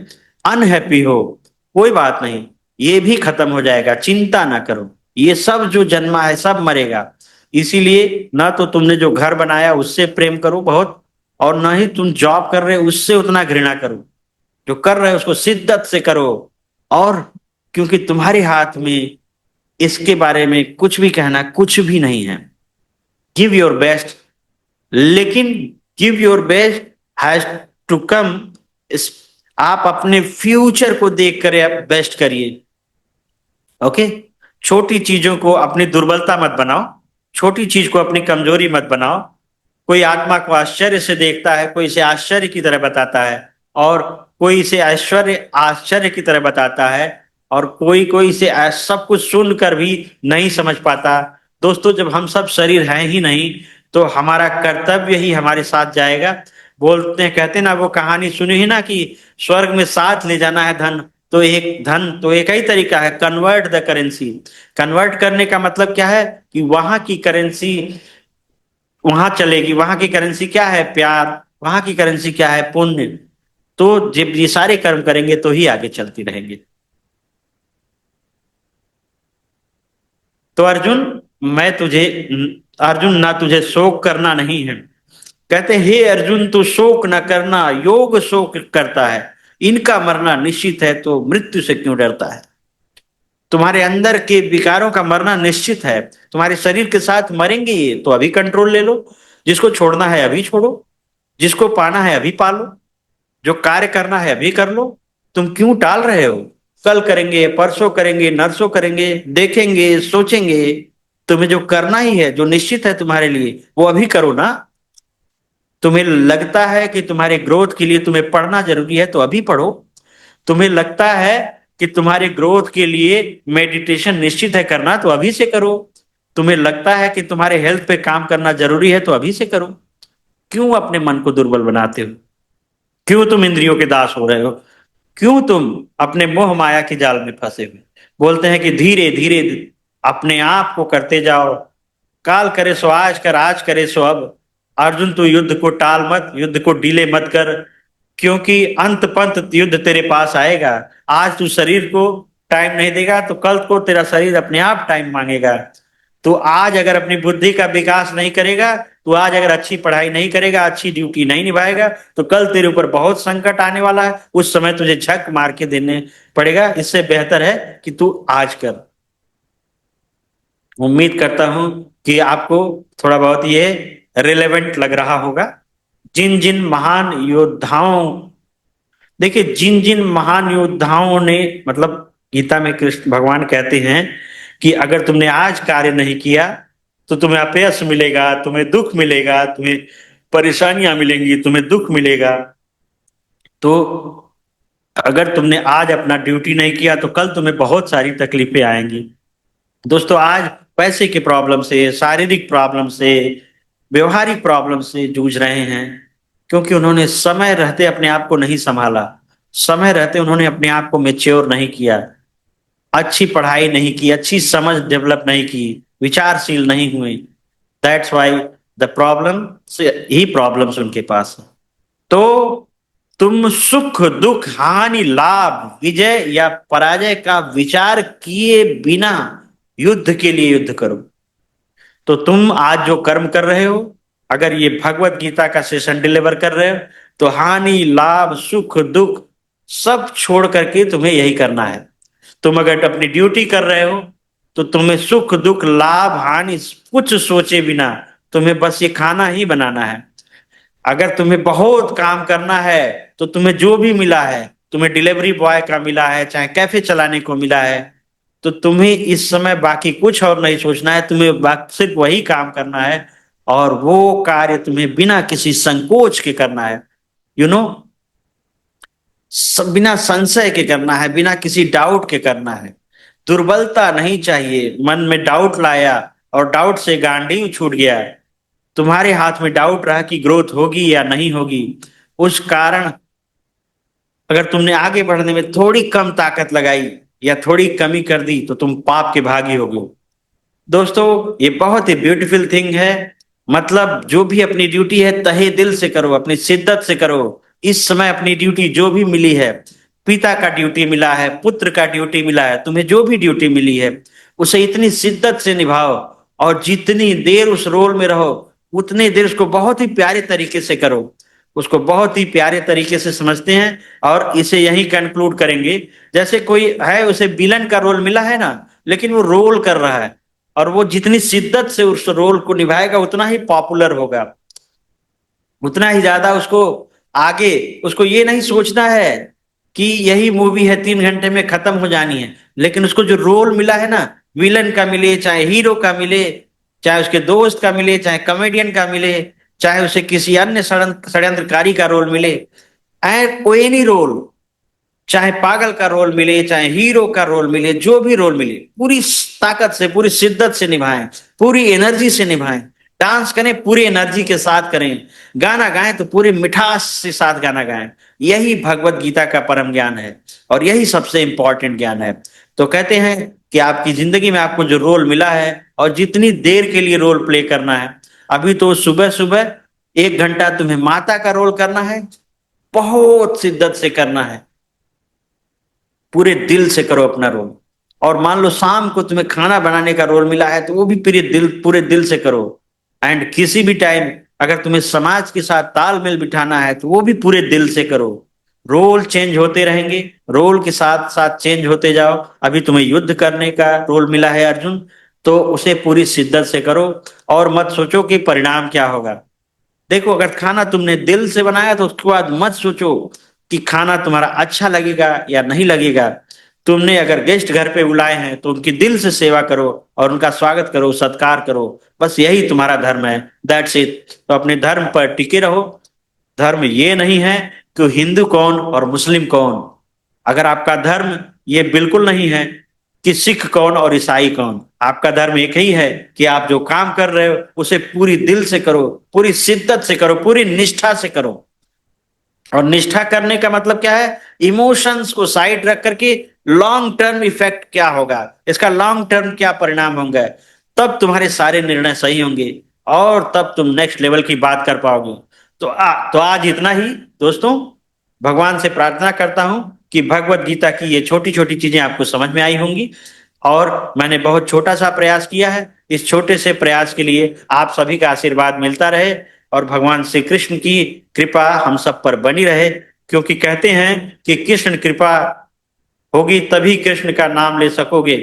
अनहैप्पी हो, कोई बात नहीं, ये भी खत्म हो जाएगा, चिंता ना करो। ये सब जो जन्मा है सब मरेगा। इसीलिए ना तो तुमने जो घर बनाया उससे प्रेम करो बहुत, और ना ही तुम जॉब कर रहे हो उससे उतना घृणा करो। जो कर रहे हो उसको शिद्दत से करो। और क्योंकि तुम्हारे हाथ में इसके बारे में कुछ भी कहना कुछ भी नहीं है। गिव योर बेस्ट, लेकिन give your best has to come. आप अपने फ्यूचर को देख कर आप बेस्ट करिए। ओके, छोटी चीजों को अपनी दुर्बलता मत बनाओ, छोटी चीज को अपनी कमजोरी मत बनाओ। कोई आत्मा को आश्चर्य से देखता है, कोई इसे आश्चर्य की तरह बताता है, और कोई इसे ऐश्वर्य आश्चर्य की तरह बताता है, और कोई कोई इसे सब कुछ सुनकर भी नहीं समझ पाता। दोस्तों, जब हम सब शरीर हैं ही नहीं, तो हमारा कर्तव्य ही हमारे साथ जाएगा। बोलते हैं, कहते ना, वो कहानी सुनी ही ना कि स्वर्ग में साथ ले जाना है धन, तो एक ही तरीका है, कन्वर्ट द करेंसी। कन्वर्ट करने का मतलब क्या है कि वहां की करेंसी वहां चलेगी। वहां की करेंसी क्या है? प्यार। वहां की करेंसी क्या है? पुण्य। तो जब ये सारे कर्म करेंगे तो ही आगे चलती रहेंगे। तो मैं तुझे अर्जुन, ना तुझे शोक करना नहीं है। कहते, हे अर्जुन तू शोक न करना, योग शोक करता है, इनका मरना निश्चित है, तो मृत्यु से क्यों डरता है? तुम्हारे अंदर के विकारों का मरना निश्चित है, तुम्हारे शरीर के साथ मरेंगे ये, तो अभी कंट्रोल ले लो। जिसको छोड़ना है अभी छोड़ो, जिसको पाना है अभी पालो, जो कार्य करना है अभी कर लो। तुम क्यों टाल रहे हो? कल करेंगे, परसों करेंगे, नरसों करेंगे, देखेंगे, सोचेंगे। तुम्हें जो करना ही है, जो निश्चित है तुम्हारे लिए, वो अभी करो ना। तुम्हें लगता है कि तुम्हारे ग्रोथ के लिए तुम्हें पढ़ना जरूरी है, तो अभी पढ़ो। तुम्हें लगता है कि तुम्हारे ग्रोथ के लिए मेडिटेशन निश्चित है करना, तो अभी से करो। तुम्हें लगता है कि तुम्हारे हेल्थ पे काम करना जरूरी है, तो अभी से करो। क्यों अपने मन को दुर्बल बनाते हो? क्यों तुम इंद्रियों के दास हो रहे हो? क्यों तुम अपने मोह माया के जाल में फंसे हुए? बोलते हैं कि धीरे धीरे अपने आप को करते जाओ। काल करे सो आज कर, आज करे सो अब। अर्जुन, तू युद्ध को टाल मत, युद्ध को डीले मत कर, क्योंकि अंत पंत युद्ध तेरे पास आएगा। आज तू शरीर को टाइम नहीं देगा तो कल को तेरा शरीर अपने आप टाइम मांगेगा। तो आज अगर अपनी बुद्धि का विकास नहीं करेगा, तो आज अगर अच्छी पढ़ाई नहीं करेगा, अच्छी ड्यूटी नहीं निभाएगा, तो कल तेरे ऊपर बहुत संकट आने वाला है। उस समय तुझे झक मार के देने पड़ेगा। इससे बेहतर है कि तू आज कर। उम्मीद करता हूं कि आपको थोड़ा बहुत ये रिलेवेंट लग रहा होगा। जिन जिन महान योद्धाओं, देखिए जिन जिन महान योद्धाओं ने, मतलब गीता में कृष्ण भगवान कहते हैं कि अगर तुमने आज कार्य नहीं किया तो तुम्हें अपयश मिलेगा, तुम्हें दुख मिलेगा, तुम्हें परेशानियां मिलेंगी, तुम्हें दुख मिलेगा। तो अगर तुमने आज अपना ड्यूटी नहीं किया तो कल तुम्हें बहुत सारी तकलीफें आएंगी। दोस्तों, आज पैसे के प्रॉब्लम से, शारीरिक प्रॉब्लम से, व्यवहारिक प्रॉब्लम से जूझ रहे हैं, क्योंकि उन्होंने समय रहते अपने आप को नहीं संभाला। समय रहते उन्होंने अपने आप को मेच्योर नहीं किया, अच्छी पढ़ाई नहीं की, अच्छी समझ डेवलप नहीं की, विचारशील नहीं हुए। दैट्स वाई द प्रॉब्लम से ही प्रॉब्लम्स उनके पास है। तो तुम सुख दुख हानि लाभ विजय या पराजय का विचार किए बिना युद्ध के लिए युद्ध करो। तो तुम आज जो कर्म कर रहे हो, अगर ये भगवत गीता का सेशन डिलीवर कर रहे हो, तो हानि लाभ सुख दुख सब छोड़ करके तुम्हें यही करना है। तुम अगर अपनी ड्यूटी कर रहे हो, तो तुम्हें सुख दुख लाभ हानि कुछ सोचे बिना तुम्हें बस ये खाना ही बनाना है। अगर तुम्हें बहुत काम करना है, तो तुम्हें जो भी मिला है, तुम्हें डिलीवरी बॉय का मिला है, चाहे कैफे चलाने को मिला है, तो तुम्हें इस समय बाकी कुछ और नहीं सोचना है। तुम्हें सिर्फ वही काम करना है, और वो कार्य तुम्हें बिना किसी संकोच के करना है। यू नो, बिना संशय के करना है, बिना किसी डाउट के करना है। दुर्बलता नहीं चाहिए। मन में डाउट लाया और डाउट से गांडीव छूट गया, तुम्हारे हाथ में डाउट रहा कि ग्रोथ होगी या नहीं होगी, उस कारण अगर तुमने आगे बढ़ने में थोड़ी कम ताकत लगाई या थोड़ी कमी कर दी, तो तुम पाप के भागी होगे। दोस्तों, ये बहुत ही ब्यूटीफुल थिंग है। मतलब जो भी अपनी ड्यूटी है तहे दिल से करो, अपनी शिद्दत से करो। इस समय अपनी ड्यूटी जो भी मिली है, पिता का ड्यूटी मिला है, पुत्र का ड्यूटी मिला है, तुम्हें जो भी ड्यूटी मिली है, उसे इतनी शिद्दत से निभाओ, और जितनी देर उस रोल में रहो उतनी देर उसको बहुत ही प्यारे तरीके से करो, उसको बहुत ही प्यारे तरीके से समझते हैं। और इसे यही कंक्लूड करेंगे, जैसे कोई है, उसे विलन का रोल मिला है ना, लेकिन वो रोल कर रहा है, और वो जितनी शिद्दत से उस रोल को निभाएगा उतना ही पॉपुलर होगा, उतना ही ज्यादा उसको आगे, उसको ये नहीं सोचना है कि यही मूवी है 3 घंटे में खत्म हो जानी है। लेकिन उसको जो रोल मिला है ना, विलन का मिले चाहे हीरो का मिले, चाहे उसके दोस्त का मिले, चाहे कॉमेडियन का मिले, चाहे उसे किसी अन्य षड्यंत्रकारी का रोल मिले, एंड कोई नहीं रोल, चाहे पागल का रोल मिले, चाहे हीरो का रोल मिले, जो भी रोल मिले, पूरी ताकत से, पूरी शिद्दत से निभाएं, पूरी एनर्जी से निभाएं। डांस करें पूरी एनर्जी के साथ करें, गाना गाएं तो पूरी मिठास से साथ गाना गाएं। यही भगवत गीता का परम ज्ञान है, और यही सबसे इंपॉर्टेंट ज्ञान है। तो कहते हैं कि आपकी जिंदगी में आपको जो रोल मिला है, और जितनी देर के लिए रोल प्ले करना है, अभी तो सुबह सुबह 1 घंटा तुम्हें माता का रोल करना है, बहुत शिद्दत से करना है, पूरे दिल से करो अपना रोल। और मान लो शाम को तुम्हें खाना बनाने का रोल मिला है, तो वो भी पूरे दिल से करो। एंड किसी भी टाइम अगर तुम्हें समाज के साथ तालमेल बिठाना है, तो वो भी पूरे दिल से करो। रोल चेंज होते रहेंगे, रोल के साथ साथ चेंज होते जाओ। अभी तुम्हें युद्ध करने का रोल मिला है अर्जुन, तो उसे पूरी शिद्दत से करो, और मत सोचो कि परिणाम क्या होगा। देखो, अगर खाना तुमने दिल से बनाया तो उसके बाद मत सोचो कि खाना तुम्हारा अच्छा लगेगा या नहीं लगेगा। तुमने अगर गेस्ट घर पे बुलाए हैं, तो उनकी दिल से सेवा करो और उनका स्वागत करो, सत्कार करो। बस यही तुम्हारा धर्म है। That's it. तो अपने धर्म पर टिके रहो। धर्म ये नहीं है कि हिंदू कौन और मुस्लिम कौन। अगर आपका धर्म ये बिल्कुल नहीं है कि सिख कौन और ईसाई कौन, आपका धर्म एक ही है कि आप जो काम कर रहे हो उसे पूरी दिल से करो, पूरी शिद्दत से करो, पूरी निष्ठा से करो। और निष्ठा करने का मतलब क्या है? इमोशंस को साइड रख करके लॉन्ग टर्म इफेक्ट क्या होगा, इसका लॉन्ग टर्म क्या परिणाम होंगे, तब तुम्हारे सारे निर्णय सही होंगे और तब तुम नेक्स्ट लेवल की बात कर पाओगे। तो आज इतना ही दोस्तों। भगवान से प्रार्थना करता हूं कि भगवत गीता की ये छोटी छोटी चीजें आपको समझ में आई होंगी और मैंने बहुत छोटा सा प्रयास किया है। इस छोटे से प्रयास के लिए आप सभी का आशीर्वाद मिलता रहे और भगवान श्री कृष्ण की कृपा हम सब पर बनी रहे, क्योंकि कहते हैं कि कृष्ण कृपा होगी तभी कृष्ण का नाम ले सकोगे।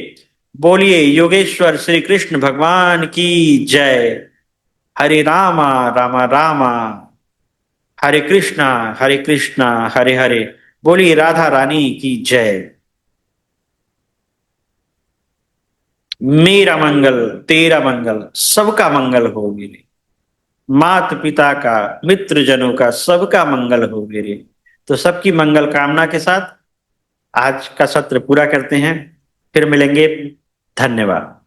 बोलिए योगेश्वर श्री कृष्ण भगवान की जय। हरे रामा रामा रामा, हरे कृष्णा हरे हरे। बोलिए राधा रानी की जय। मेरा मंगल तेरा मंगल, सबका मंगल हो मेरे। मात पिता का, मित्र जनों का, सबका मंगल हो मेरे। तो सबकी मंगल कामना के साथ आज का सत्र पूरा करते हैं, फिर मिलेंगे। धन्यवाद।